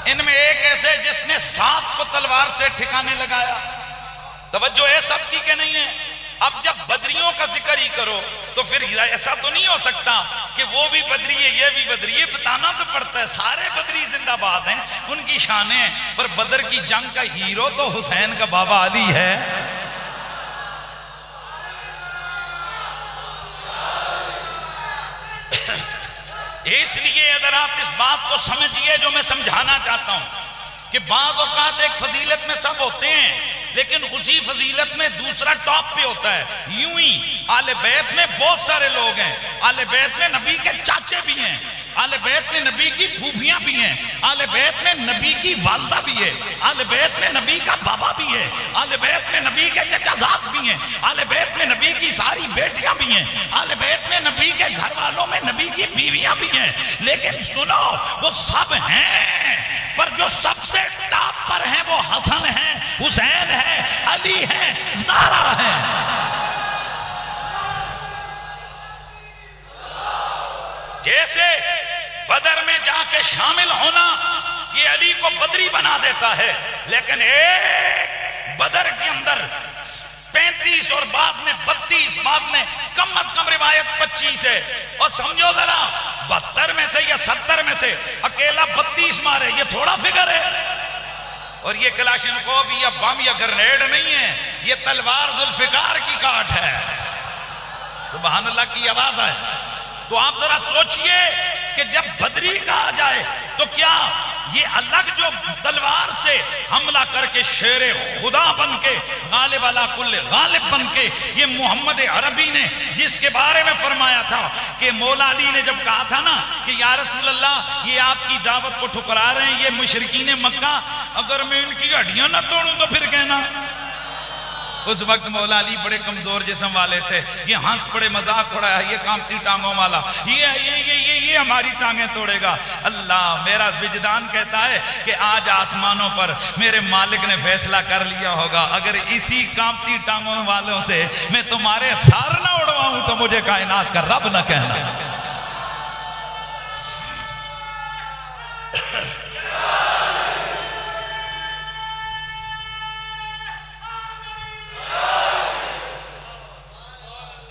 S1: ان میں ایک ایسے جس نے 7 کو تلوار سے ٹھکانے لگایا. توجہ ہے سب کی کہ نہیں ہے؟ اب جب بدریوں کا ذکر ہی کرو تو پھر ایسا تو نہیں ہو سکتا کہ وہ بھی بدری ہے یہ بھی بدری. یہ بتانا تو پڑتا ہے سارے بدری زندہ باد ہیں، ان کی شانیں ہیں. پر بدر کی جنگ کا ہیرو تو حسین کا بابا علی ہے. اس لیے اگر آپ اس بات کو سمجھیے جو میں سمجھانا چاہتا ہوں کہ بعض اوقات ایک فضیلت میں سب ہوتے ہیں لیکن اسی فضیلت میں دوسرا ٹاپ پہ ہوتا ہے. یوں ہی اہل بیت میں بہت سارے لوگ ہیں. اہل بیت میں نبی کے چاچے بھی ہیں، اہل بیت میں نبی کی پھوپھیاں بھی ہیں، اہل بیت میں نبی کی والدہ بھی ہے، اہل بیت میں نبی کا بابا بھی ہے، اہل بیت میں نبی کے چچا زاد بھی ہیں، اہل بیت میں نبی کی ساری بیٹیاں بھی ہیں، اہل بیت میں نبی کے گھر والوں میں نبی کی بیویاں بھی ہیں. لیکن سنو وہ سب ہیں پر جو سب سے ٹاپ پر ہیں وہ حسن ہیں، حسین ہے، علی ہے، زہرا ہے. جیسے بدر میں جا کے شامل ہونا یہ علی کو بدری بنا دیتا ہے، لیکن ایک بدر کے اندر 35 اور بعد میں 32، بعد میں کم از کم روایت 25 ہے. اور سمجھو ذرا 72 میں سے یا 70 میں سے اکیلا 32 مارے، یہ تھوڑا فگر ہے؟ اور یہ کلاشنکوف یا بم یا گرنیڈ نہیں ہے، یہ تلوار ذوالفقار کی کاٹ ہے۔ سبحان اللہ کی آواز ہے۔ تو آپ ذرا سوچئے کہ جب بدری کہا جائے تو کیا یہ الگ جو تلوار سے حملہ کر کے شیر خدا بن کے غالب علی کل غالب بن کے، یہ محمد عربی نے جس کے بارے میں فرمایا تھا کہ مولا علی نے جب کہا تھا نا کہ یا رسول اللہ یہ آپ کی دعوت کو ٹھکرا رہے ہیں یہ مشرکین مکہ، اگر میں ان کی ہڈیاں نہ توڑوں تو پھر کہنا۔ اس وقت مولا علی بڑے کمزور جسم والے تھے، یہ ہنس پڑے مذاق اڑایا، یہ کامتی ٹانگوں والا، یہ ہماری ٹانگیں توڑے گا۔ اللہ، میرا وجدان کہتا ہے کہ آج آسمانوں پر میرے مالک نے فیصلہ کر لیا ہوگا، اگر اسی کامتی ٹانگوں والوں سے میں تمہارے سار نہ اڑواؤں تو مجھے کائنات کا رب نہ کہنا۔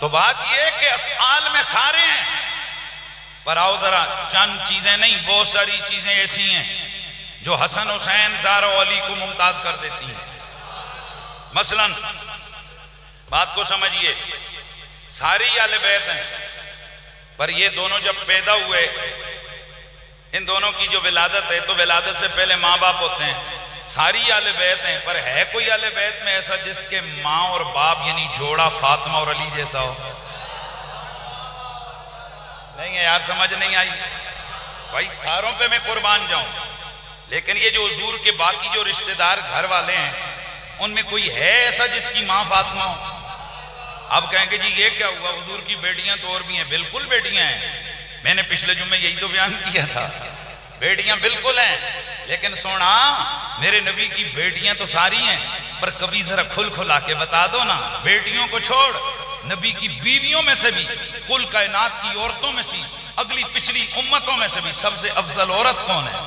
S1: تو بات یہ کہ اسفال میں سارے ہیں، پر آؤ ذرا چند چیزیں نہیں، بہت ساری چیزیں ایسی ہیں جو حسن حسین زہرا و علی کو ممتاز کر دیتی ہیں۔ مثلا بات کو سمجھیے، ساری اہل بیت ہیں، پر یہ دونوں جب پیدا ہوئے، ان دونوں کی جو ولادت ہے تو ولادت سے پہلے ماں باپ ہوتے ہیں، ساری اہل بیت ہیں، پر ہے کوئی اہل بیت میں ایسا جس کے ماں اور باپ یعنی جوڑا فاطمہ اور علی جیسا ہو؟ نہیں ہے یار، سمجھ نہیں آئی بھائی، ساروں پہ میں قربان جاؤں، لیکن یہ جو حضور کے باقی جو رشتہ دار گھر والے ہیں ان میں کوئی ہے ایسا جس کی ماں فاطمہ ہو؟ اب کہیں گے جی یہ کیا ہوا، حضور کی بیٹیاں تو اور بھی ہیں۔ بالکل بیٹیاں ہیں، میں نے پچھلے جمعے یہی تو بیان کیا تھا، بیٹیاں بالکل ہیں، لیکن سونا میرے نبی کی بیٹیاں تو ساری ہیں، پر کبھی ذرا کھل کھلا کے بتا دو نا، بیٹیوں کو چھوڑ، نبی کی بیویوں میں سے بھی، کل کائنات کی عورتوں میں سے، اگلی پچھلی امتوں میں سے بھی سب سے افضل عورت کون ہے؟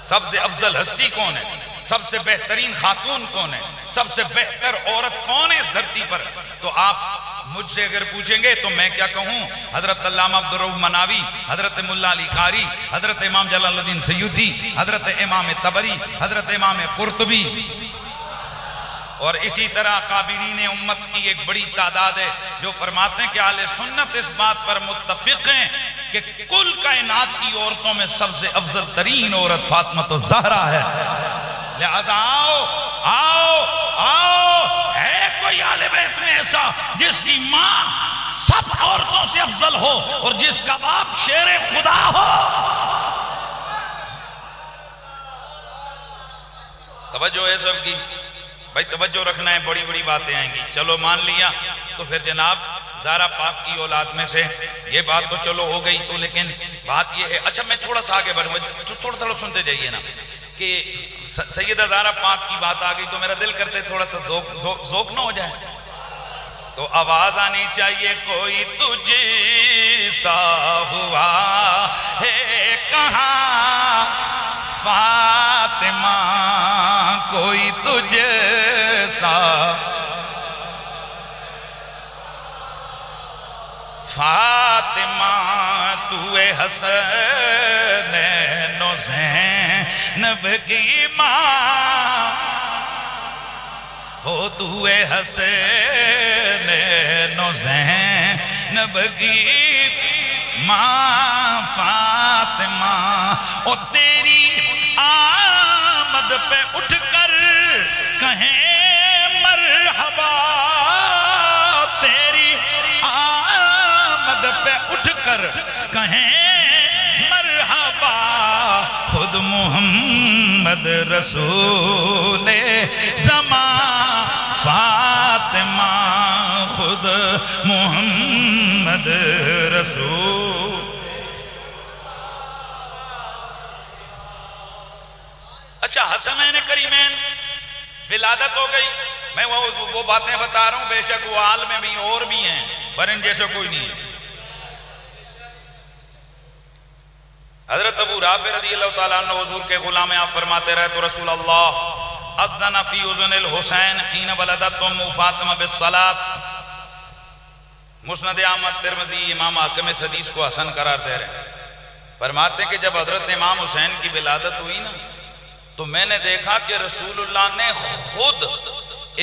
S1: سب سے افضل ہستی کون ہے؟ سب سے بہترین خاتون کون ہے؟ سب سے بہتر عورت کون ہے اس دھرتی پر؟ تو آپ مجھ سے اگر پوچھیں گے تو میں کیا کہوں؟ حضرت علامہ عبدالرؤف مناوی، حضرت ملا علی قاری، حضرت امام جلال الدین سیوطی، حضرت امام طبری، حضرت امام قرطبی، اور اسی طرح قابلین امت کی ایک بڑی تعداد ہے جو فرماتے ہیں کہ اہل سنت اس بات پر متفق ہیں کہ کل کائنات کی عورتوں میں سب سے افضل ترین عورت فاطمہ الزہرا ہے۔ لہذا آؤ، ہے کوئی اہل بیت میں ایسا جس کی ماں سب عورتوں سے افضل ہو اور جس کا باپ شیر خدا ہو؟ توجہ ہے سب کی بھائی، توجہ رکھنا ہے، بڑی بڑی باتیں آئیں گی۔ چلو مان لیا تو پھر جناب زہرا پاک کی اولاد میں سے یہ بات تو چلو ہو گئی، تو لیکن بات یہ ہے، اچھا میں تھوڑا سا آگے بڑھوں، تھوڑا تھوڑا سنتے جائیے نا، کہ سیدہ زہرا پاک کی بات آ گئی تو میرا دل کرتے تھوڑا سا ذوق نہ ہو جائے، تو آواز آنی چاہیے، کوئی تجھ سا ہوا ہے کہاں فاطمہ، کوئی تجھ سا فاطمہ، تو حسنین و زینب کی ماں ہو، تو حسنین و زینب کی ماں فاطمہ، اور تیری آمد پہ اٹھ کر کہیں مرحبا، تیری آمد پہ اٹھ کر کہیں مرحبا، خود محمد رسول زمان فاطمہ، خود محمد رسول۔ اچھا، حسنین کریمین ولادت ہو گئی، میں وہ باتیں بتا رہا ہوں، بے شک وہ عالم میں بھی اور بھی ہیں، پر ان جیسا کوئی نہیں ہے۔ حضرت ابو رافع رضی اللہ تعالیٰ عنہ حضور کے غلام ہیں، آپ فرماتے رہے تو رسول اللہ اذن فی اذن الحسین حین ولدت ام فاطمہ بالصلاۃ، مسند احمد ترمذی امام حاکم اس حدیث کو حسن قرار دے رہے ہیں. فرماتے کہ جب حضرت امام حسین کی ولادت ہوئی نا تو میں نے دیکھا کہ رسول اللہ نے خود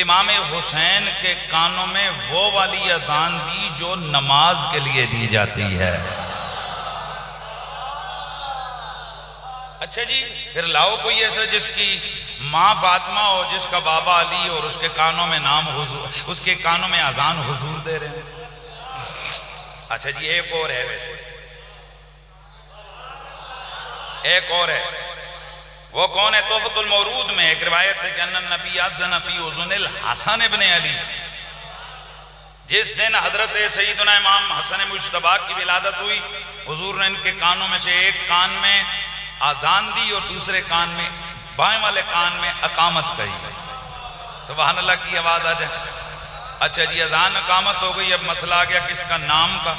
S1: امام حسین کے کانوں میں وہ والی اذان دی جو نماز کے لیے دی جاتی ہے. اچھا جی پھر لاؤ کوئی ایسا جس کی ماں فاطمہ ہو، جس کا بابا علی اور اس کے کانوں میں نام حضور، اس کے کانوں میں اذان حضور دے رہے ہیں. اچھا جی ایک اور ہے، ویسے ایک اور ہے. وہ کون ہے؟ تحفۃ المورود میں ایک روایت ہے کہ ان النبی اذن فی اذن الحسن ابن علی. جس دن حضرت سیدنا امام حسن مجتبی کی ولادت ہوئی، حضور نے ان کے کانوں میں سے ایک کان میں اذان دی اور دوسرے کان میں، بائیں والے کان میں اقامت کہی. سبحان اللہ کی آواز آ جائے. اچھا جی اذان اقامت ہو گئی، اب مسئلہ آ گیا کس کا نام کا.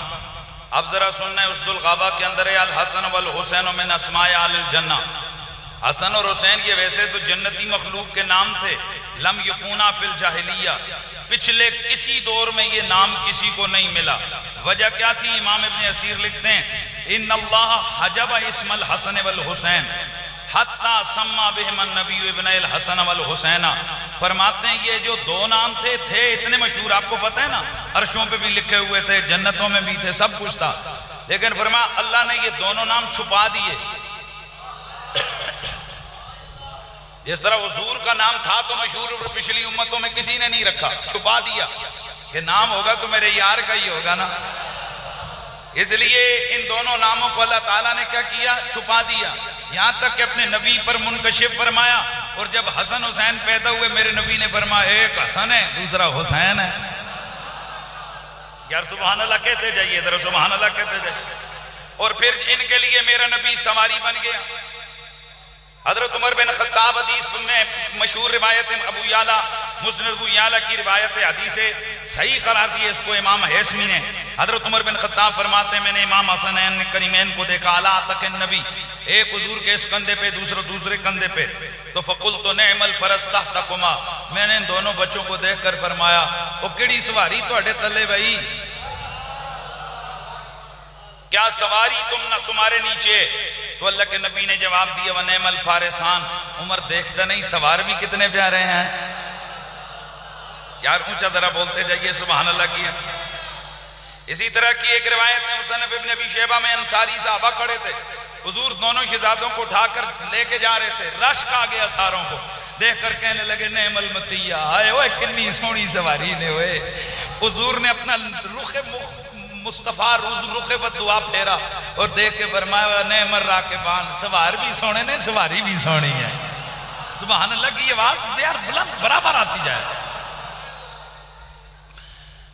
S1: اب ذرا سننا ہے، اسد الغابہ کے اندر ہے الحسن والحسین من اسماء اہل الجنہ. حسن اور حسین یہ ویسے تو جنتی مخلوق کے نام تھے، لم یکونا فی الجاہلیہ، پچھلے کسی دور میں یہ نام کسی کو نہیں ملا. وجہ کیا تھی؟ امام ابن اسیر لکھتے ہیں ان اللہ حجب اسم الحسن والحسین حتی سما بہم النبی ابن الحسن والحسین. فرماتے ہیں یہ جو دو نام تھے اتنے مشہور، آپ کو پتہ ہے نا عرشوں پہ بھی لکھے ہوئے تھے، جنتوں میں بھی تھے، سب کچھ تھا، لیکن فرمایا اللہ نے یہ دونوں نام چھپا دیے. جس طرح حضور کا نام تھا تو مشہور، پچھلی امتوں میں کسی نے نہیں رکھا، چھپا دیا کہ نام ہوگا تو میرے یار کا ہی ہوگا نا. اس لیے ان دونوں ناموں کو اللہ تعالیٰ نے کیا کیا؟ چھپا دیا. یہاں تک کہ اپنے نبی پر منکشف فرمایا. اور جب حسن حسین پیدا ہوئے میرے نبی نے فرمایا ایک حسن ہے دوسرا حسین ہے. یار سبحان اللہ کہتے جائیے ذرا، سبحان اللہ کہتے جائیے. اور پھر ان کے لیے میرا نبی سواری بن گیا. حضرت عمر بن خطاب حدیث میں مشہور روایت ابو یعلا، مسند ابو یعلا کی روایت حدیث صحیح قرار دی ہے اس کو امام حیثمی نے. حضرت عمر بن خطاب فرماتے ہیں میں نے امام حسنین کریمین کو دیکھا، اعلیٰ تک نبی، ایک حضور کے اس کندھے پہ دوسرے کندھے پہ. تو فقلت نعم الفرس تحتکما، میں نے ان دونوں بچوں کو دیکھ کر فرمایا وہ کیڑی سواری تواڈے تلے بھائی، کیا سواری تمہارے نیچے؟ تو اللہ کے نبی نے جواب دیا وَنِعْمَ الْفَارِسَانِ. عمر دیکھتا نہیں سوار بھی کتنے پیارے ہیں. یار اونچا ذرا بولتے جائیے سبحان اللہ کی. اسی طرح کی ایک روایت میں مصنف ابن ابی شیبہ میں انصاری صحابہ کھڑے تھے، حضور دونوں شہزادوں کو اٹھا کر لے کے جا رہے تھے، رشک آ گیا ساروں کو، دیکھ کر کہنے لگے نعم المطیہ، آئے ہوئے کنی سونی سواری نے ہوئے. حضور نے اپنا رخ مصطفیٰ رخ پر دعا پھیرا اور دیکھ کے فرمایا نعم الراکبان، سوار بھی سونے نے سواری بھی سونی ہے. سبحان اللہ کی آواز یار بلند برابر آتی جائے.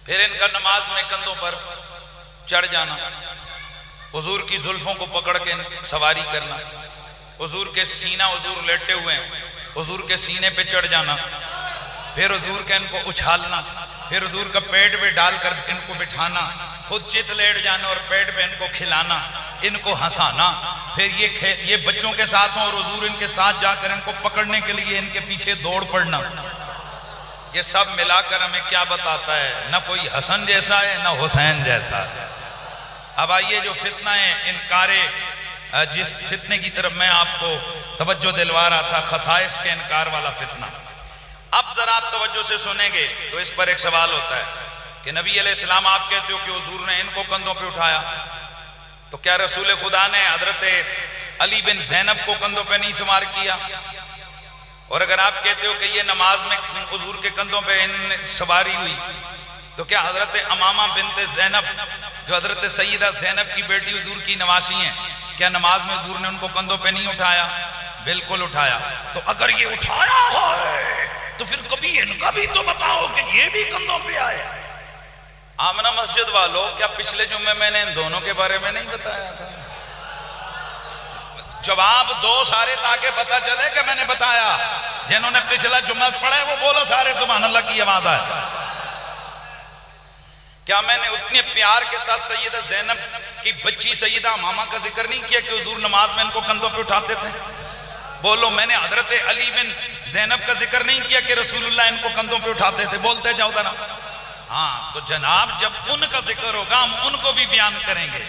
S1: پھر ان کا نماز میں کندھوں پر چڑھ جانا، حضور کی زلفوں کو پکڑ کے سواری کرنا، حضور کے سینہ، حضور لیٹے ہوئے ہیں، حضور کے سینے پہ چڑھ جانا، پھر حضور کے ان کو اچھالنا، پھر حضور کا پیٹ پہ ڈال کر ان کو بٹھانا، خود چت لیٹ جانا اور پیٹ پہ ان کو کھلانا، ان کو ہنسانا، پھر یہ بچوں کے ساتھ ہوں اور حضور ان کے ساتھ جا کر ان کو پکڑنے کے لیے ان کے پیچھے دوڑ پڑنا. یہ سب ملا کر ہمیں کیا بتاتا ہے؟ نہ کوئی حسن جیسا ہے نہ حسین جیسا ہے. اب آئیے جو فتنہ ہے انکار، جس فتنے کی طرف میں آپ کو توجہ دلوا رہا تھا، خصائص کے انکار والا فتنہ. اب ذرا آپ توجہ سے سنیں گے تو اس پر ایک سوال ہوتا ہے کہ نبی علیہ السلام آپ کہتے ہو کہ حضور نے ان کو کندھوں پہ اٹھایا، تو کیا رسول خدا نے حضرت علی بن زینب کو کندھوں پہ نہیں سوار کیا؟ اور اگر آپ کہتے ہو کہ یہ نماز میں حضور کے کندھوں پہ سواری ہوئی، تو کیا حضرت امامہ بنت زینب جو حضرت سیدہ زینب کی بیٹی حضور کی نواسی ہیں، کیا نماز میں حضور نے ان کو کندھوں پہ نہیں اٹھایا؟ بالکل اٹھایا. تو اگر یہ اٹھایا ہے تو پھر کبھی ان کا بھی تو بتاؤ کہ یہ بھی کندھوں پہ آئے. آمنہ مسجد والوں، کیا پچھلے جمعے میں نے ان دونوں کے بارے میں نہیں بتایا تھا؟ جواب دو سارے تاکہ پتہ چلے کہ میں نے بتایا. جنہوں نے پچھلا جمعہ پڑھا ہے وہ بولو سارے سبحان اللہ کی آواز آئے. کیا میں نے اتنے پیار کے ساتھ سیدہ زینب کی بچی سیدہ امامہ کا ذکر نہیں کیا کہ حضور نماز میں ان کو کندھوں پہ اٹھاتے تھے؟ بولو میں نے حضرت علی بن زینب کا ذکر نہیں کیا کہ رسول اللہ ان کو کندھوں پہ اٹھاتے تھے؟ بولتے جاؤ ذرا. ہاں تو جناب جب ان کا ذکر ہوگا ہم ان کو بھی بیان کریں گے،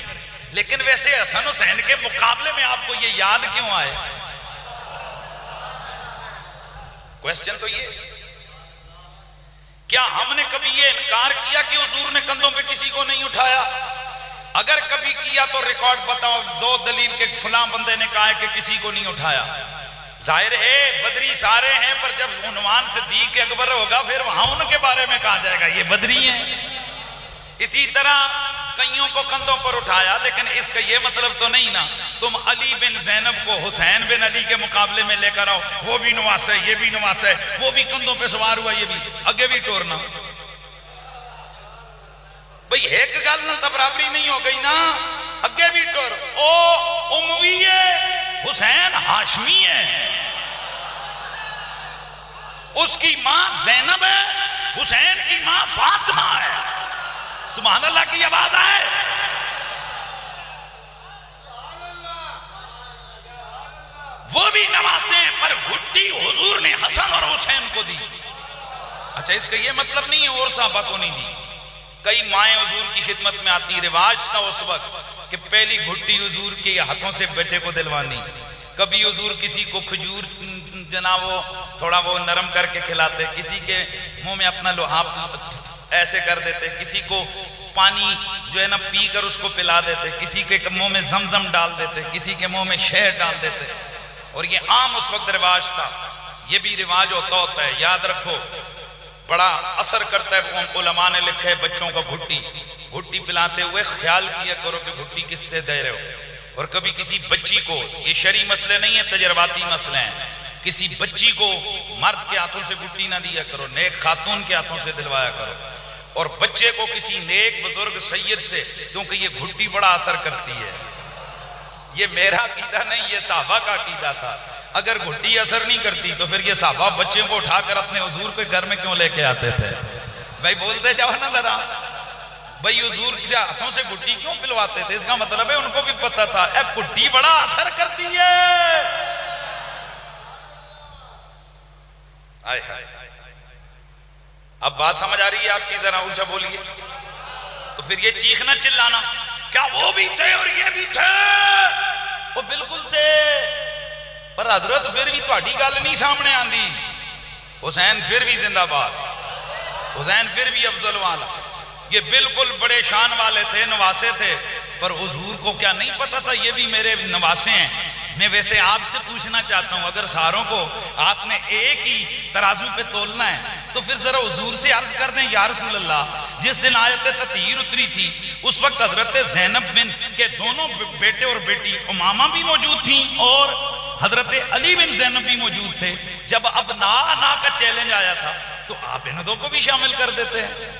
S1: لیکن ویسے حسن حسین کے مقابلے میں آپ کو یہ یاد کیوں آئے؟ کوشچن تو یہ، کیا ہم نے کبھی یہ انکار کیا کہ حضور نے کندھوں پہ کسی کو نہیں اٹھایا؟ اگر کبھی کیا تو ریکارڈ بتاؤ، دو دلیل کہ فلاں بندے نے کہا ہے کہ کسی کو نہیں اٹھایا۔ ظاہر ہے بدری سارے ہیں، پر جب عنوان صدیق اکبر ہوگا پھر وہاں ان کے بارے میں کہا جائے گا یہ بدری ہیں۔ اسی طرح کئیوں کو کندھوں پر اٹھایا، لیکن اس کا یہ مطلب تو نہیں نا تم علی بن زینب کو حسین بن علی کے مقابلے میں لے کر آؤ، وہ بھی نواس ہے، یہ بھی نواس ہے، وہ بھی کندھوں پہ سوار ہوا، یہ بھی اگے بھی ٹورنا۔ بھئی ایک گل نہ تو برابری نہیں ہو گئی نا، اگے بھی ٹور۔ او اموی ہے، حسین ہاشمی ہے، اس کی ماں زینب ہے، حسین کی ماں فاطمہ ہے۔ سبحان اللہ کی آواز آئے۔ وہ بھی نواسے پر گھٹی حضور نے حسن اور حسین کو دی۔ اچھا اس کا یہ مطلب نہیں ہے اور صحابہ کو نہیں دی۔ کئی مائیں حضور کی خدمت میں آتی، رواج تھا اس وقت کہ پہلی گھٹی حضور کے ہاتھوں سے بیٹے کو دلوانی۔ کبھی حضور کسی کو کھجور جناب وہ تھوڑا وہ نرم کر کے کھلاتے، کسی کے منہ میں اپنا لحاف ایسے کر دیتے، کسی کو پانی جو ہے نا پی کر اس کو پلا دیتے، کسی کے منہ میں زمزم ڈال دیتے، کسی کے منہ میں شہد ڈال دیتے، اور یہ عام اس وقت رواج تھا۔ یہ بھی رواج ہوتا ہے، یاد رکھو بڑا اثر کرتا ہے۔ علماء نے لکھا ہے بچوں کو گھٹی پلاتے ہوئے خیال کیا کرو کہ گھٹی کس سے دے رہے ہو، اور کبھی کسی بچی کو، یہ شرعی مسئلے نہیں ہیں تجرباتی مسئلے ہیں، کسی بچی کو مرد کے ہاتھوں سے گھٹی نہ دیا کرو، نیک خاتون کے ہاتھوں سے دلوایا کرو، اور بچے کو کسی نیک بزرگ سید سے، کیونکہ یہ گھٹی بڑا اثر کرتی ہے۔ یہ میرا عقیدہ نہیں، یہ صحابہ کا عقیدہ تھا۔ اگر گھٹی اثر نہیں کرتی تو پھر یہ صحابہ بچے کو اٹھا کر اپنے حضور کے گھر میں کیوں لے کے آتے تھے؟ بھائی بولتے جاؤ نا ذرا، بھائی حضور کے ہاتھوں سے گھٹی کیوں پلواتے تھے؟ اس کا مطلب ہے ان کو بھی پتا تھا گھٹی بڑا اثر کرتی ہے۔ آئے ہائے، اب بات سمجھ آ رہی ہے آپ کی؟ ذرا اونچا بولیے۔ تو پھر یہ چیخنا چلانا، کیا وہ بھی تھے اور یہ بھی تھے؟ وہ بالکل تھے، پر حضرت پھر بھی تہاڈی گل نہیں سامنے آندی۔ حسین پھر بھی زندہ باد، حسین پھر بھی افضل والا، یہ بالکل بڑے شان والے تھے، نواسے تھے، پر حضور کو کیا نہیں پتا تھا یہ بھی میرے نواسے ہیں؟ میں ویسے آپ سے پوچھنا چاہتا ہوں، اگر ساروں کو آپ نے ایک ہی ترازو پہ تولنا ہے تو پھر ذرا حضور سے عرض کر دیں یا رسول اللہ، جس دن آیت تطہیر اتری تھی اس وقت حضرت زینب بن کے دونوں بیٹے اور بیٹی امامہ بھی موجود تھیں اور حضرت علی بن زینب بھی موجود تھے۔ جب اب نا کا چیلنج آیا تھا تو آپ ان دو کو بھی شامل کر دیتے ہیں۔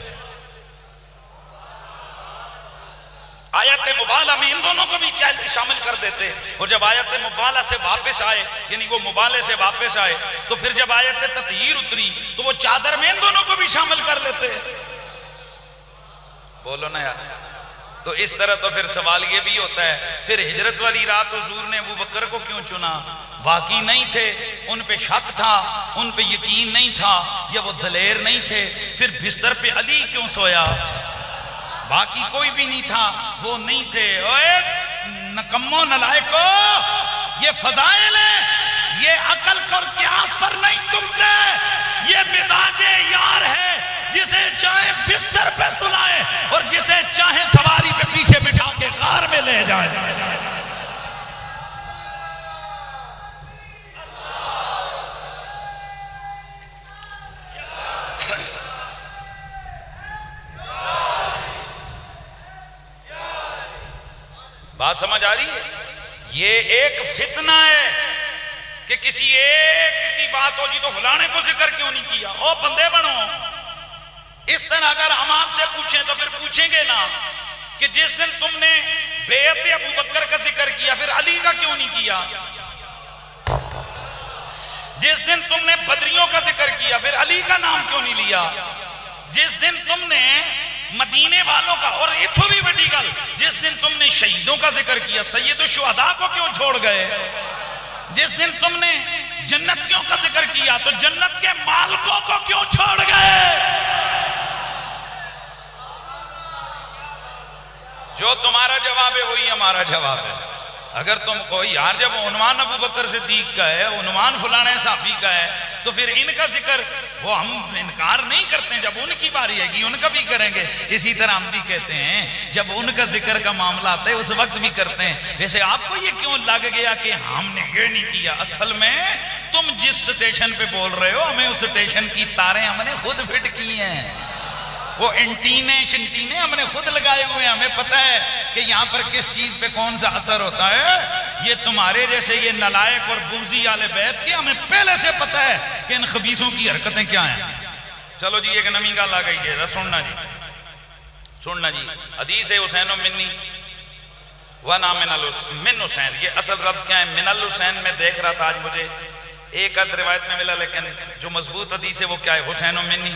S1: آیت مبالہ میں ان دونوں کو بھی شامل کر دیتے، اور جب آیت مبالہ سے واپس آئے، یعنی وہ مبالے سے واپس آئے، تو پھر جب آیت تطہیر اتری تو وہ چادر میں ان دونوں کو بھی شامل کر لیتے۔ بولو نا یار۔ تو اس طرح تو پھر سوال یہ بھی ہوتا ہے، پھر ہجرت والی رات حضور نے ابو بکر کو کیوں چنا؟ واقعی نہیں تھے، ان پہ شک تھا، ان پہ یقین نہیں تھا، یا وہ دلیر نہیں تھے؟ پھر بستر پہ علی کیوں سویا؟ باقی کوئی بھی نہیں تھا، وہ نہیں تھے۔ اوے نکمو نلائکو، یہ فضائل ہے، یہ عقل اور قیاس پر نہیں تمتے، یہ مزاج یار ہے، جسے چاہے بستر پہ سلائے اور جسے چاہے سواری پہ پیچھے بٹھا کے غار میں لے جائے۔ بات سمجھ آ رہی ہے؟ یہ ایک فتنہ ہے کہ کسی ایک کی بات ہو جی تو فلانے کو ذکر کیوں نہیں کیا؟ او بندے بنو۔ اس طرح اگر ہم آپ سے پوچھیں تو پھر پوچھیں گے نا کہ جس دن تم نے بیعت ابو بکر کا ذکر کیا پھر علی کا کیوں نہیں کیا؟ جس دن تم نے بدریوں کا ذکر کیا پھر علی کا نام کیوں نہیں لیا؟ جس دن تم نے مدینے والوں کا، اور اتھو بھی بڑی گل، جس دن تم نے شہیدوں کا ذکر کیا سید الشہداء کو کیوں چھوڑ گئے؟ جس دن تم نے جنتیوں کا ذکر کیا تو جنت کے مالکوں کو کیوں چھوڑ گئے؟ جو تمہارا جواب ہے وہی ہمارا جواب ہے. اگر تم کو یار جب عنوان ابو بکر صدیق کا ہے، عنوان فلانے صحابی کا ہے، تو پھر ان کا ذکر وہ ہم انکار نہیں کرتے، جب ان کی باری ہے کہ ان کا بھی کریں گے. اسی طرح ہم بھی کہتے ہیں جب ان کا ذکر کا معاملہ آتا ہے اس وقت بھی کرتے ہیں. ویسے آپ کو یہ کیوں لگ گیا کہ ہم نے یہ نہیں کیا؟ اصل میں تم جس سٹیشن پہ بول رہے ہو ہمیں اس سٹیشن کی تاریں ہم نے خود فٹ کی ہیں، وہ انٹینے شنٹینے ہم نے خود لگائے ہوئے ہیں. ہمیں پتہ ہے کہ یہاں پر کس چیز پہ کون سا اثر ہوتا ہے. یہ تمہارے جیسے یہ نلائق اور بغضی آل بیت کے ہمیں پہلے سے پتہ ہے کہ ان خبیثوں کی حرکتیں کیا ہیں. چلو جی ایک نمی گال آ گئی ہے، سننا جی سننا جی. حدیث ہے حسین منی ونا من حسین. یہ اصل لفظ کیا ہے؟ من الحسین. میں دیکھ رہا تھا آج مجھے ایک آدھ روایت میں ملا، لیکن جو مضبوط حدیث ہے وہ کیا ہے؟ حسین منی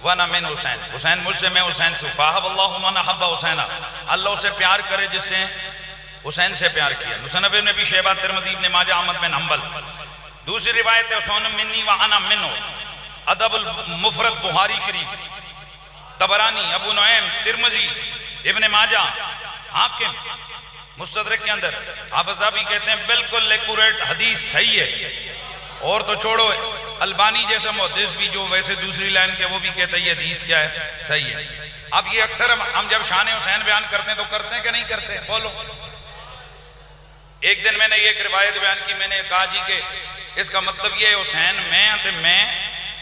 S1: وَنَا مِنْ حسین. حسین مجھ سے، میں حسین سے. فَاحَبَ اللَّهُ مَنْ أَحَبَّ حُسَيْنًا. اللہ اسے پیار کرے جس سے حسین سے پیار کیا. مصنف ابن ابی شیبہ، ترمذی، ابن ماجہ، احمد بن حنبل. دوسری روایت ہے حسین منی وَأَنَا مِنْهُ. ادب المفرد بخاری شریف، طبرانی، ابو نعیم، ترمذی، ابن ماجہ، حاکم مستدرک کے اندر. حافظ صاحب بھی کہتے ہیں بالکل ایکوریٹ حدیث صحیح ہے. اور تو چھوڑو، البانی جیسا محدث بھی جو ویسے دوسری لائن کے، وہ بھی کہتا ہے یہ حدیث کیا ہے؟ صحیح ہے. اب یہ اکثر ہم جب شان حسین بیان کرتے ہیں تو کرتے ہیں کہ نہیں کرتے؟ بولو. ایک دن میں نے یہ ایک روایت بیان کی، میں نے کہا جی کہ اس کا مطلب یہ حسین میں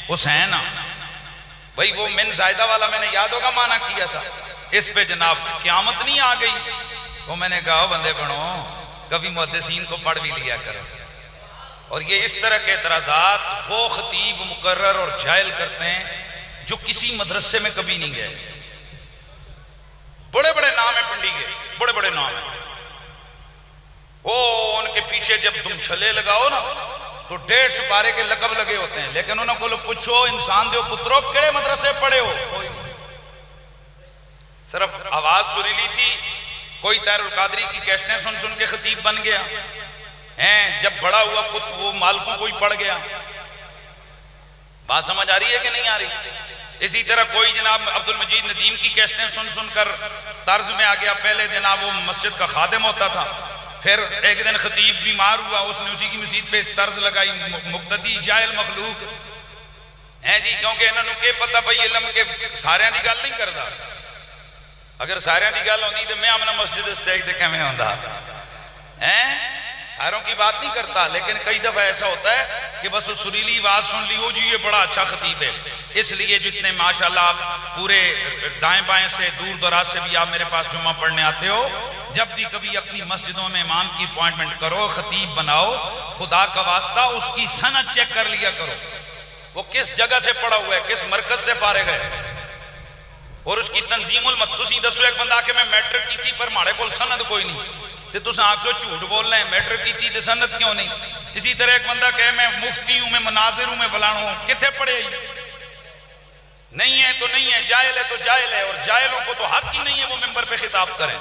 S1: حسین ہاں. بھائی وہ من زائدہ والا میں نے یاد ہوگا معنی کیا تھا. اس پہ جناب قیامت نہیں آ گئی. وہ میں نے کہا بندے بنو، کبھی محدثین کو پڑھ بھی لیا کرو. اور یہ اس طرح کے اعتراضات وہ خطیب مقرر اور جاہل کرتے ہیں جو کسی مدرسے میں کبھی نہیں گئے. بڑے بڑے نام ہیں پنڈی کے، بڑے بڑے نام ہیں. وہ ان کے پیچھے جب تم چھلے لگاؤ نا تو 150 پارے کے لقب لگے ہوتے ہیں، لیکن انہوں کو لوگ پوچھو انسان دیو پترو کڑے مدرسے پڑھے ہو؟ کوئی صرف آواز سریلی تھی. کوئی طاہر القادری کی کیسٹیں سن سن کے خطیب بن گیا ہیں. جب بڑا ہوا وہ مالکوں کوئی پڑ گیا. بات سمجھ آ رہی ہے کہ نہیں آ رہی؟ اسی طرح کوئی جناب عبد المجید ندیم کی کیسٹیں سن سن کر طرز میں آ گیا. پہلے جناب وہ مسجد کا خادم ہوتا تھا، پھر ایک دن خطیب بیمار ہوا، اس نے اسی کی مسجد پہ طرز لگائی. مقتدی جاہل مخلوق ہیں جی، کیونکہ انہوں نے کہ پتہ بھئی علم کے سارے دی گل نہیں کرتا. اگر سارے دی گل ہوندی تو میں اپنا مسجد اسٹیج تے کیویں ہوندا ہیں؟ ساروں کی بات نہیں کرتا. لیکن کئی دفعہ ایسا ہوتا ہے کہ بس وہ سریلی آواز سن لی ہو جی یہ بڑا اچھا خطیب ہے. اس لیے جتنے ماشاءاللہ آپ پورے دائیں بائیں سے دور دراز سے بھی آپ میرے پاس جمعہ پڑھنے آتے ہو، جب بھی کبھی اپنی مسجدوں میں امام کی اپوائنٹمنٹ کرو، خطیب بناؤ، خدا کا واسطہ اس کی سند چیک کر لیا کرو. وہ کس جگہ سے پڑھا ہوا ہے، کس مرکز سے فارغ ہے، اور اس کی تنظیم تسی دسو. ایک بندہ کہ میں میٹرک کی تھی پر ماڑے کول سند کوئی نہیں، تو تساں آکھ سو جھوٹ بول رہے ہیں، میٹرک کی تھی تو سند کیوں نہیں؟ اسی طرح ایک بندہ کہے میں مفتی ہوں، میں مناظر ہوں، میں فلاں ہوں، کتنے پڑھے ہی نہیں ہے تو نہیں ہے، جاہل ہے تو جاہل ہے. اور جاہلوں کو تو حق ہی نہیں ہے وہ ممبر پہ خطاب کریں،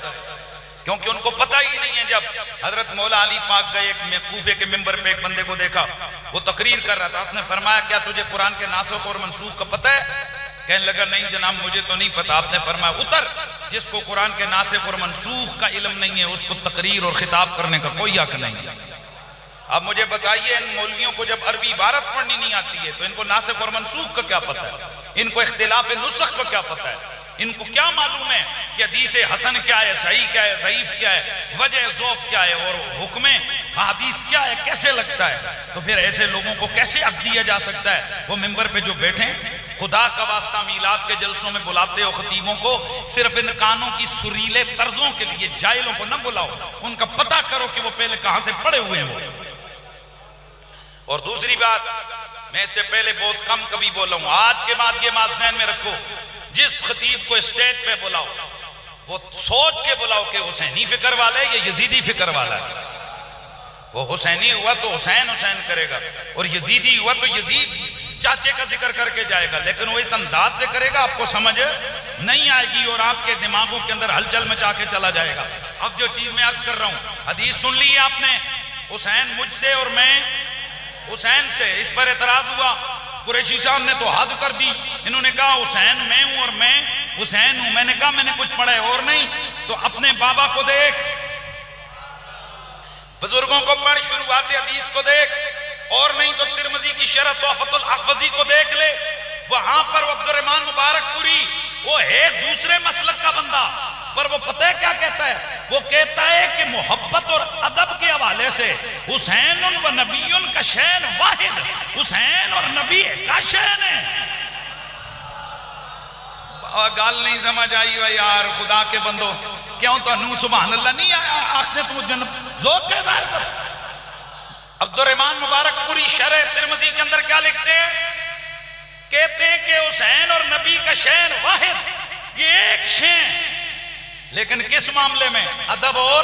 S1: کیونکہ ان کو پتہ ہی نہیں ہے. جب حضرت مولا علی پاک گئے ایک کوفے کے ممبر پہ، ایک بندے کو دیکھا وہ تقریر کر رہا تھا. آپ نے فرمایا کیا تجھے قرآن کے ناسخ اور منسوخ کا پتہ ہے؟ کہنے لگا نہیں جناب مجھے تو نہیں پتا. آپ نے فرمایا اتر، جس کو قرآن کے ناسخ اور منسوخ کا علم نہیں ہے اس کو تقریر اور خطاب کرنے کا کوئی حق نہیں. اب مجھے بتائیے ان مولویوں کو جب عربی عبارت پڑھنی نہیں آتی ہے تو ان کو ناسخ اور منسوخ کا کیا پتہ ہے؟ ان کو اختلاف نسخ کا کیا پتہ ہے؟ ان کو کیا معلوم ہے کہ حدیث حسن کیا ہے، صحیح کیا ہے، ضعیف کیا ہے، وجہ ضعف کیا ہے، اور حکم حدیث کیا ہے، کیسے لگتا ہے؟ تو پھر ایسے لوگوں کو کیسے حق دیا جا سکتا ہے؟ وہ ممبر پہ جو بیٹھیں، خدا کا واسطہ میلاد کے جلسوں میں بلاتے ہو خطیبوں کو صرف ان کانوں کی سریلے طرزوں کے لیے. جاہلوں کو نہ بلاؤ، ان کا پتہ کرو کہ وہ پہلے کہاں سے پڑے ہوئے ہیں. اور دوسری بات، میں اس سے پہلے بہت کم کبھی بولا ہوں، آج کے بعد یہ بات ذہن میں رکھو، جس خطیب کو اسٹیج پہ بلاؤ وہ سوچ کے بلاؤ کہ حسینی فکر والا ہے یا یزیدی فکر والا ہے. وہ حسینی ہوا تو حسین حسین کرے گا، اور یزیدی ہوا تو یزید چاچے کا ذکر کر کے جائے گا، لیکن وہ اس انداز سے کرے گا آپ کو سمجھ نہیں آئے گی اور آپ کے دماغوں کے اندر ہلچل مچا کے چلا جائے گا. اب جو چیز میں عرض کر رہا ہوں، حدیث سن لی آپ نے، حسین مجھ سے اور میں حسین سے. اس پر اعتراض ہوا، قریشی صاحب نے تو حد کر دی، انہوں نے کہا حسین میں ہوں اور میں حسین ہوں. میں نے کہا میں نے کچھ پڑھا ہے اور نہیں. تو اپنے بابا کو دیکھ، بزرگوں کو پڑھ، شروعات حدیث کو دیکھ، اور نہیں تو ترمذی کی شرح تحفۃ الاحوذی کو دیکھ لے، وہاں پر عبد الرحمن مبارک پوری وہ ہے دوسرے مسلک کا بندہ، پر وہ پتہ ہے کیا کہتا ہے؟ وہ کہتا ہے کہ محبت اور ادب کے حوالے سے حسین و نبی کا شین واحد، حسین اور نبی کا شین ہے۔ گال نہیں سمجھ آئی ہو یار خدا کے بندو، کیوں تو انہوں سبحان اللہ نہیں آیا آخنے تو جنب ذوق کے ظاہر کر۔ عبد الرحمن مبارک پوری شرح ترمذی کے اندر کیا لکھتے ہیں؟ کہتے ہیں کہ حسین اور نبی کا شین واحد، یہ ایک شین، لیکن کس معاملے میں؟ ادب اور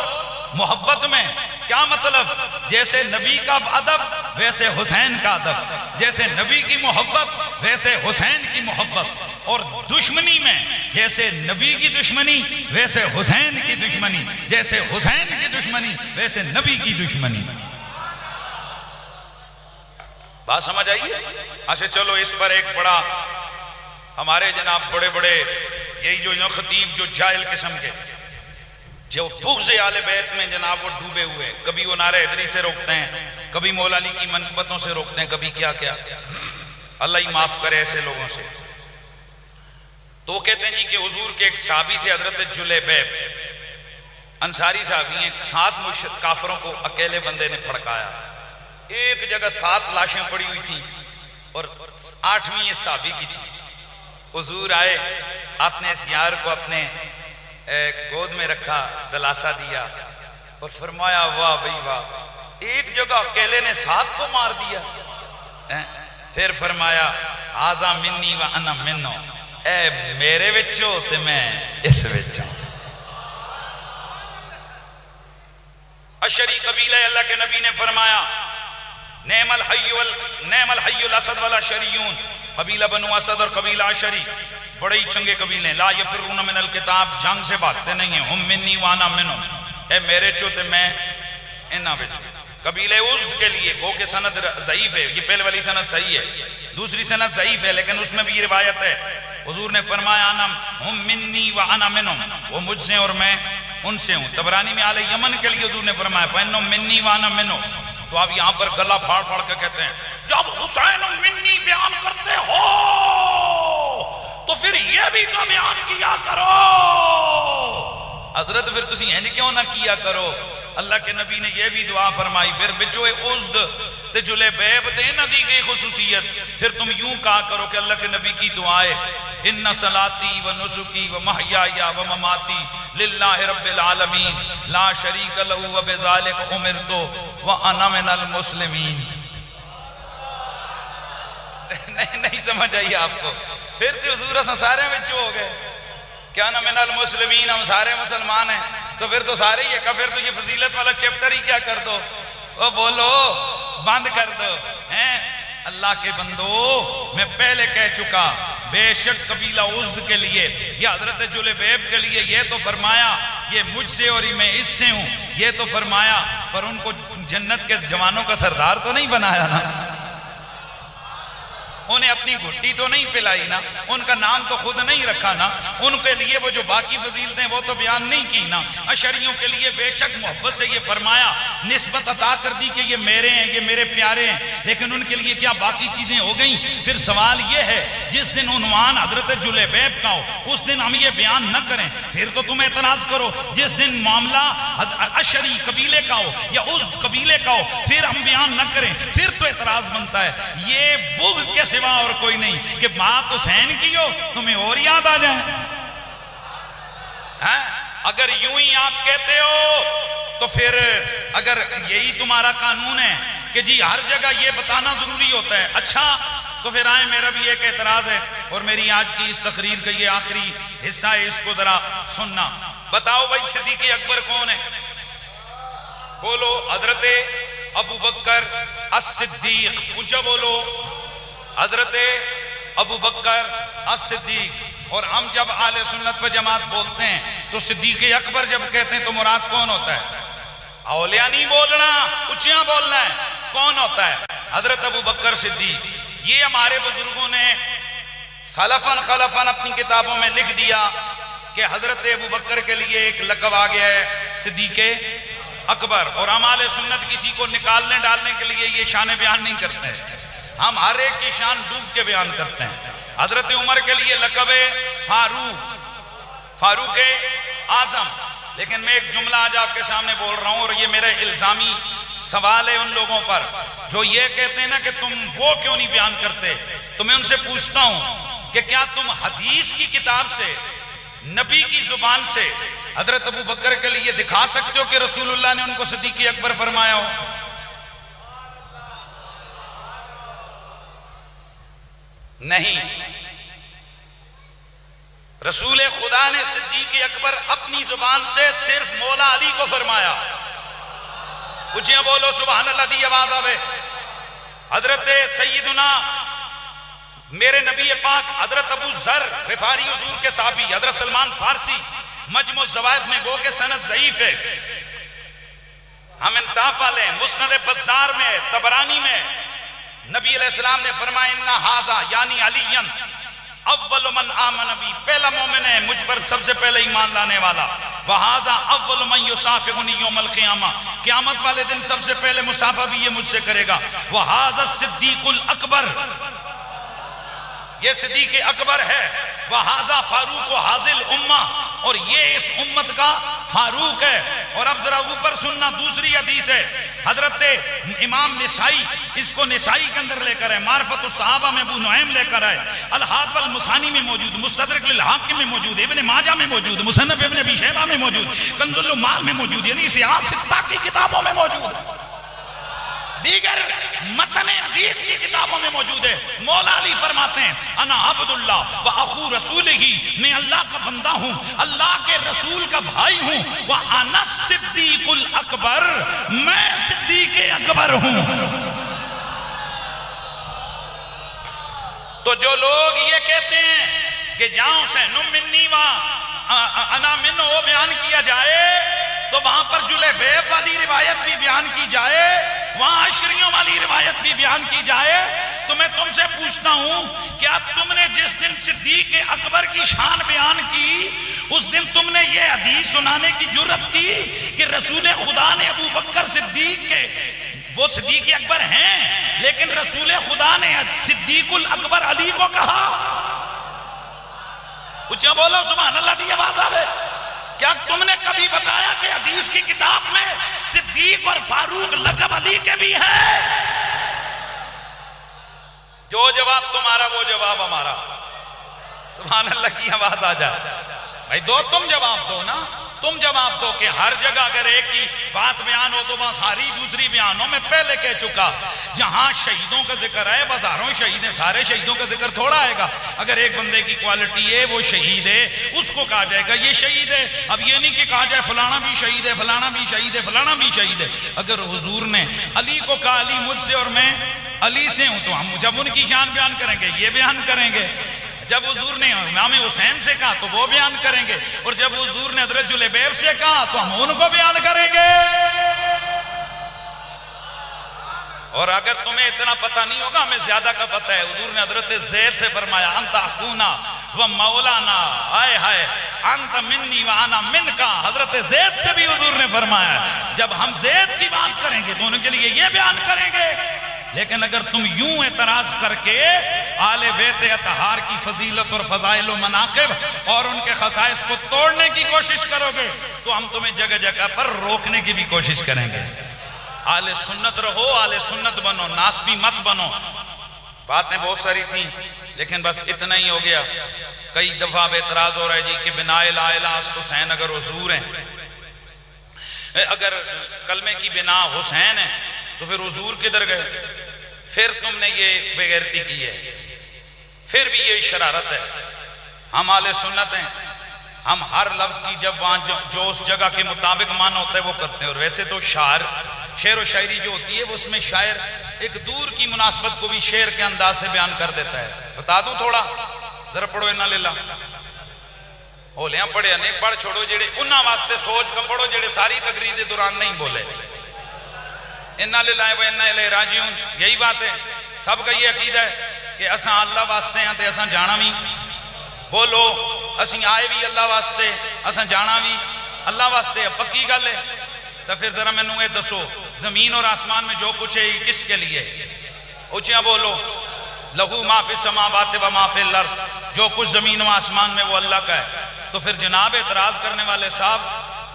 S1: محبت میں۔ کیا مطلب؟ جیسے نبی کا ادب ویسے حسین کا ادب، جیسے نبی کی محبت ویسے حسین کی محبت، اور دشمنی میں جیسے نبی کی دشمنی ویسے حسین کی دشمنی، جیسے حسین کی دشمنی ویسے نبی کی دشمنی۔ بات سمجھ آئیے؟ اچھا چلو اس پر ایک بڑا ہمارے جناب بڑے بڑے یہی جو خطیب جو جاہل قسم کے جو بغض آل بیت میں جناب وہ ڈوبے ہوئے، کبھی وہ نعرہ حیدری سے روکتے ہیں، کبھی مولا علی کی منقبتوں سے روکتے ہیں، کبھی کیا کیا، اللہ ہی معاف کرے ایسے لوگوں سے۔ تو وہ کہتے ہیں جی کہ حضور کے ایک صحابی تھے حضرت جلیبیب، انصاری صحابی ہیں، 7 کافروں کو اکیلے بندے نے پھڑکایا، ایک جگہ 7 لاشیں پڑی ہوئی تھی اور 8ویں اس صحابی کی تھی۔ حضور آئے، آپ نے اس یار کو اپنے گود میں رکھا، دلاسا دیا اور فرمایا واہ بھئی واہ، ایک جگہ اکیلے نے 7 کو مار دیا۔ پھر فرمایا آزا منی و انا منو، اے میرے وچوں تے میں اس وچوں۔ اشری قبیلہ اللہ کے نبی نے فرمایا نعم الحی الاسد والاشریون، قبیلہ بنو اسد اور قبیلہ اشری بڑے ہی چنگے قبیلے، لا یفرون من الکتاب، جنگ سے بھاگتے نہیں ہیں، ہم منی وانا منہم، اے میرے چو تے میں انہاں وچوں۔ قبیلہ عزد کے لیے گو کہ سند ضعیف ہے، یہ پہلے والی سند صحیح ہے، دوسری سند ضعیف ہے لیکن اس میں بھی یہ روایت ہے، حضور نے فرمایا ہم منی وانا منہم، وہ مجھ سے اور میں ان سے ہوں۔ طبرانی میں آل یمن کے لیے حضور نے فرمایا فَإِنَّهُمْ مِنِّي وَأَنَا مِنْهُمْ۔ تو آپ یہاں پر گلا پھاڑ پھاڑ کے کہتے ہیں جب حسین منی بیان کرتے ہو تو پھر یہ بھی تو بیان کیا کرو۔ حضرت پھر تسی ہیں کیوں نہ کیا کرو؟ اللہ کے نبی نے یہ بھی دعا فرمائی، پھر بچوئے عزد تے جلیبیب تے نہ دی گئی خصوصیت، پھر تم یوں کہا کرو کہ اللہ کے نبی کی دعائے ان صلاتی و نسکی و محیای و مماتی للہ رب العالمین لا شریک لہ و بذالک امرت و انا من المسلمین۔ نہیں سمجھ آئی آپ کو؟ پھر تو حضور اساں سارے میں ہو گئے، کیا نا من المسلمین، ہم سارے مسلمان ہیں، تو پھر تو سارے ہی ہے، پھر تو یہ فضیلت والا چیپٹر ہی کیا کر دو، وہ بولو بند کر دو ہیں۔ اللہ کے بندو میں پہلے کہہ چکا، بے شک قبیلہ عزد کے لیے یا حضرت جلیبیب کے لیے یہ تو فرمایا یہ مجھ سے اور میں اس سے ہوں، یہ تو فرمایا، پر ان کو جنت کے جوانوں کا سردار تو نہیں بنایا نا، انہیں اپنی گھٹی تو نہیں پلائی نا، ان کا نام تو خود نہیں رکھا نا، ان کے لیے وہ جو باقی فضیلتیں وہ تو بیان نہیں کی نا۔ اشریوں کے لیے بے شک محبت سے یہ فرمایا، نسبت عطا کر دی کہ یہ میرے ہیں، یہ میرے پیارے ہیں، لیکن ان کے لیے کیا باقی چیزیں ہو گئیں؟ پھر سوال یہ ہے جس دن عنوان حضرت جلیبیب کا ہو اس دن ہم یہ بیان نہ کریں، پھر تو تم اعتراض کرو، جس دن معاملہ اشری قبیلے کا ہو یا عزد قبیلے کا ہو پھر ہم بیان نہ کریں، پھر تو اعتراض بنتا ہے۔ یہ بغض کے سوا اور کوئی نہیں کہ بات حسین کی ہو تمہیں اور یاد آ جائیں۔ اگر یوں ہی آپ کہتے ہو تو پھر اگر یہی تمہارا قانون ہے کہ جی ہر جگہ یہ بتانا ضروری ہوتا ہے، اچھا تو پھر آئیں، میرا بھی ایک اعتراض ہے اور میری آج کی اس تقریر کا یہ آخری حصہ ہے، اس کو ذرا سننا۔ بتاؤ بھائی صدیق اکبر کون ہے؟ بولو حضرت ابو بکر الصدیق، اونچا بولو، حضرت ابو بکر الصدیق۔ اور ہم جب اہل سنت و جماعت بولتے ہیں تو صدیق اکبر جب کہتے ہیں تو مراد کون ہوتا ہے؟ اولیاء نہیں بولنا، اونچیاں بولنا ہے۔ کون ہوتا ہے؟ حضرت ابو بکر صدیق۔ یہ ہمارے بزرگوں نے سلفاً خلفاً اپنی کتابوں میں لکھ دیا کہ حضرت ابو بکر کے لیے ایک لقب آ گیا ہے صدیق اکبر، اور اعمال سنت کسی کو نکالنے ڈالنے کے لیے یہ شان بیان نہیں کرتے ہیں، ہم ہر ایک کی شان ڈوب کے بیان کرتے ہیں۔ حضرت عمر کے لیے لقب ہے فاروق اعظم، لیکن میں ایک جملہ آج آپ کے سامنے بول رہا ہوں، اور یہ میرا الزامی سوال ہے ان لوگوں پر جو یہ کہتے ہیں نا کہ تم وہ کیوں نہیں بیان کرتے، تو میں ان سے پوچھتا ہوں کہ کیا تم حدیث کی کتاب سے، نبی کی زبان سے حضرت ابو بکر کے لیے دکھا سکتے ہو کہ رسول اللہ نے ان کو صدیق اکبر فرمایا ہو؟ نہیں، رسول خدا نے صدیق اکبر اپنی زبان سے صرف مولا علی کو فرمایا۔ کچھ بولو سبحان اللہ دی آواز آوے۔ حضرت سیدنا میرے نبی پاک حضرت ابو ذر غفاری حضور کے صحابی حضرت سلمان فارسی مجموع الزوائد میں گو کہ سند ضعیف ہے، ہم انصاف والے ہیں، مسند بزار میں طبرانی میں نبی علیہ السلام نے فرمایا اِنَّ هَذَا یعنی علیًا اول من آمن بی، پہلا مومن ہے مجھ پر سب سے پہلے ایمان لانے والا، وَهَذَا اول من یصافحنی یوم القیامہ، قیامت والے دن سب سے پہلے مصافحہ بھی یہ مجھ سے کرے گا، وَهَذَا الصدیق الاکبر، یہ صدیق اکبر ہے، وَهَذَا فاروق حاضل امہ، اور یہ اس امت کا فاروق ہے۔ اور اب ذرا اوپر سننا، دوسری حدیث ہے حضرت امام نسائی، اس کو نسائی کے اندر لے کر ہے، معرفت الصحابہ میں ابو نعیم لے کر ہے، الحاد والمسانی میں موجود، مستدرک للحاکم میں موجود، ابن ماجہ میں موجود، مصنف ابن ابی شیبہ میں موجود، کنز العمال میں موجود، یعنی سیاست ستہ کی کتابوں میں موجود ہے، دیگر متن حدیث کی کتابوں میں موجود ہے۔ مولا علی فرماتے ہیں انا عبداللہ و اخو رسول ہی، میں اللہ کا بندہ ہوں، اللہ کے رسول کا بھائی ہوں، وَأَنَا الصِّدِّيقُ الْأَكْبَرُ، میں صدیق اکبر ہوں۔ تو جو لوگ یہ کہتے ہیں کہ جہاں حسین منی انا من وہ بیان کیا جائے تو وہاں پر جلیبیب والی روایت بھی بیان کی جائے، وہاں عشریوں والی روایت بھی بیان کی جائے، تو میں تم سے پوچھتا ہوں کیا تم نے جس دن صدیق اکبر کی شان بیان کی اس دن تم نے یہ حدیث سنانے کی جرت کی کہ رسول خدا نے ابو بکر صدیق کے، وہ صدیق اکبر ہیں لیکن رسول خدا نے صدیق الاکبر علی کو کہا؟ کچھ بولو سبحان اللہ دی آواز آوے۔ کیا تم نے کبھی بتایا کہ حدیث کی کتاب میں صدیق اور فاروق لقب علی کے بھی ہیں؟ جو جواب تمہارا وہ جواب ہمارا، سبحان اللہ کی آواز آ جائے۔ بھائی دو تم جواب دو نا، تم جواب دو کہ ہر جگہ اگر ایک ہی بات بیان ہو تو وہاں ساری دوسری بیان ہو۔ میں پہلے کہہ چکا جہاں شہیدوں کا ذکر ہے بازاروں شہید ہیں، سارے شہیدوں کا ذکر تھوڑا آئے گا۔ اگر ایک بندے کی کوالٹی ہے وہ شہید ہے اس کو کہا جائے گا یہ شہید ہے، اب یہ نہیں کہ کہا جائے فلانا بھی شہید ہے، فلانا بھی شہید ہے، فلانا بھی شہید ہے۔ اگر حضور نے علی کو کہا علی مجھ سے اور میں علی سے ہوں تو ہم جب ان کی شان بیان کریں گے یہ بیان کریں گے، جب حضور نے امام حسین سے کہا تو وہ بیان کریں گے، اور جب حضور نے حضرت جلیبیب سے کہا تو ہم ان کو بیان کریں گے۔ اور اگر تمہیں اتنا پتہ نہیں ہوگا ہمیں زیادہ کا پتہ ہے، حضور نے حضرت زید سے فرمایا انت اخونا و مولانا، آئے ہائے انت منی و انا من کا، حضرت زید سے بھی حضور نے فرمایا جب ہم زید کی بات کریں گے تو ان کے لیے یہ بیان کریں گے۔ لیکن اگر تم یوں اعتراض کر کے آل بیت اطہار کی فضیلت اور فضائل و مناقب اور ان کے خصائص کو توڑنے کی کوشش کرو گے تو ہم تمہیں جگہ جگہ پر روکنے کی بھی کوشش کریں گے۔ آل سنت رہو، آل سنت بنو، ناسبی مت بنو۔ باتیں بہت ساری تھیں لیکن بس اتنا ہی ہو گیا۔ کئی دفعہ اعتراض ہو رہا ہے جی کہ بنا لا الہ الا حسین اگر حضور ہیں، اگر کلمے کی بنا حسین ہے تو پھر حضور کدھر گئے؟ پھر تم نے یہ بے غیرتی کی ہے، پھر بھی یہ شرارت ہے۔ ہم اہل سنت ہیں، ہم ہر لفظ کی جب وہاں جو اس جگہ کے مطابق معنی ہوتا ہے وہ کرتے ہیں۔ اور ویسے تو شعر و شاعری جو ہوتی ہے وہ اس میں شاعر ایک دور کی مناسبت کو بھی شعر کے انداز سے بیان کر دیتا ہے۔ بتا دوں تھوڑا، ذرا پڑھو انا للہ ہولیاں پڑھے نہیں پڑھ چھوڑو جڑے انہاں واسطے سوچ کا پڑھو جڑے ساری تقریر دے دوران نہیں بولے۔ انا للہ و انا الیہ راجعون، یہی بات ہے، سب کا یہ عقیدہ ہے کہ اساں اللہ واسطے ہیں تے اساں جانا بھی۔ بولو اسی آئے بھی اللہ واسطے اساں جانا بھی اللہ واسطے، پکی گل ہے۔ تو پھر ذرا میں نے دسو زمین اور آسمان میں جو کچھ ہے یہ کس کے لیے؟ اونچیاں بولو، لہو ما فی السماوات و ما فی الارض، جو کچھ زمین و آسمان میں وہ اللہ کا ہے۔ تو پھر جناب اعتراض کرنے والے صاحب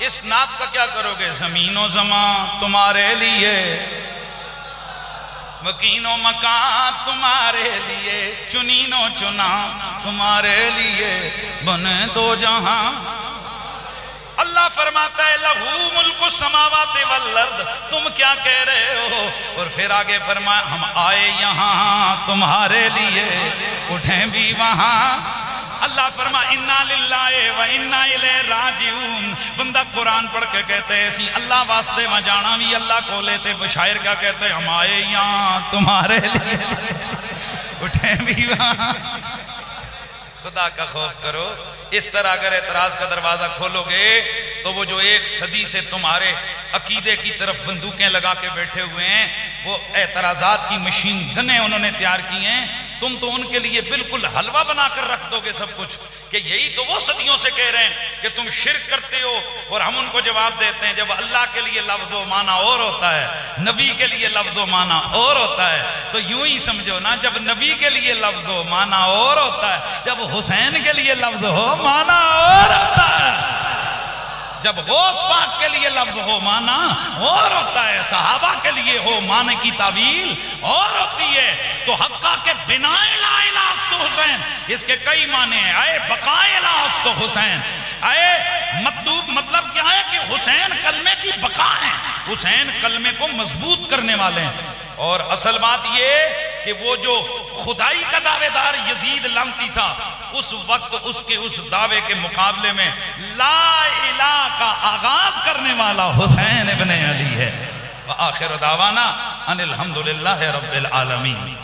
S1: اس نعت کا کیا کرو گے؟ زمین و زمان تمہارے لیے، مکین و مکان تمہارے لیے، چنین و چنا تمہارے لیے، بنے دو جہاں۔ اللہ فرماتا ہے لہو ملک السماوات والارض، تم کیا کہہ رہے ہو؟ اور پھر آگے فرمایا ہم آئے یہاں تمہارے لیے، اٹھیں بھی وہاں۔ اللہ فرما انا للہ و انا الیہ راجعون۔ بندہ قرآن پڑھ کے کہتے ہیں اسی اللہ واسطے وہاں جانا بھی اللہ کو لیتے، بشاعر کیا کہتے ہیں ہم آئے یہاں تمہارے لیے، اٹھیں بھی وہاں۔ خدا کا خوف کرو۔ اس طرح اگر اعتراض کا دروازہ کھولو گے تو وہ جو 1 صدی سے تمہارے عقیدے کی طرف بندوقیں لگا کے بیٹھے ہوئے ہیں، وہ اعتراضات کی مشین گنیں انہوں نے تیار کی ہیں، تم تو ان کے لیے بالکل حلوہ بنا کر رکھ دو گے سب کچھ، کہ یہی تو وہ صدیوں سے کہہ رہے ہیں کہ تم شرک کرتے ہو، اور ہم ان کو جواب دیتے ہیں جب اللہ کے لیے لفظ و معنی اور ہوتا ہے، نبی کے لیے لفظ و معنی اور ہوتا ہے، تو یوں ہی سمجھو نا، جب نبی کے لیے لفظ و معنی اور ہوتا ہے، جب حسین کے لیے لفظ ہو معنی اور ہوتا ہے، جب غوث پاک کے لیے لفظ ہو معنی اور ہوتا ہے، صحابہ کے لیے ہو معنی کی تعویل اور ہوتی ہے۔ تو حقہ کے بنا لا الہ است حسین، اس کے کئی معنی ہیں، اے بقائے لا است حسین، اے مطلب کیا ہے کہ حسین کلمے کی بقا ہیں، حسین کلمے کو مضبوط کرنے والے ہیں۔ اور اصل بات یہ کہ وہ جو خدائی کا دعوے دار یزید لعنتی تھا، اس وقت اس کے اس دعوے کے مقابلے میں لا الہ کا آغاز کرنے والا حسین ابن علی ہے۔ وآخر دعوانا ان الحمدللہ رب العالمین۔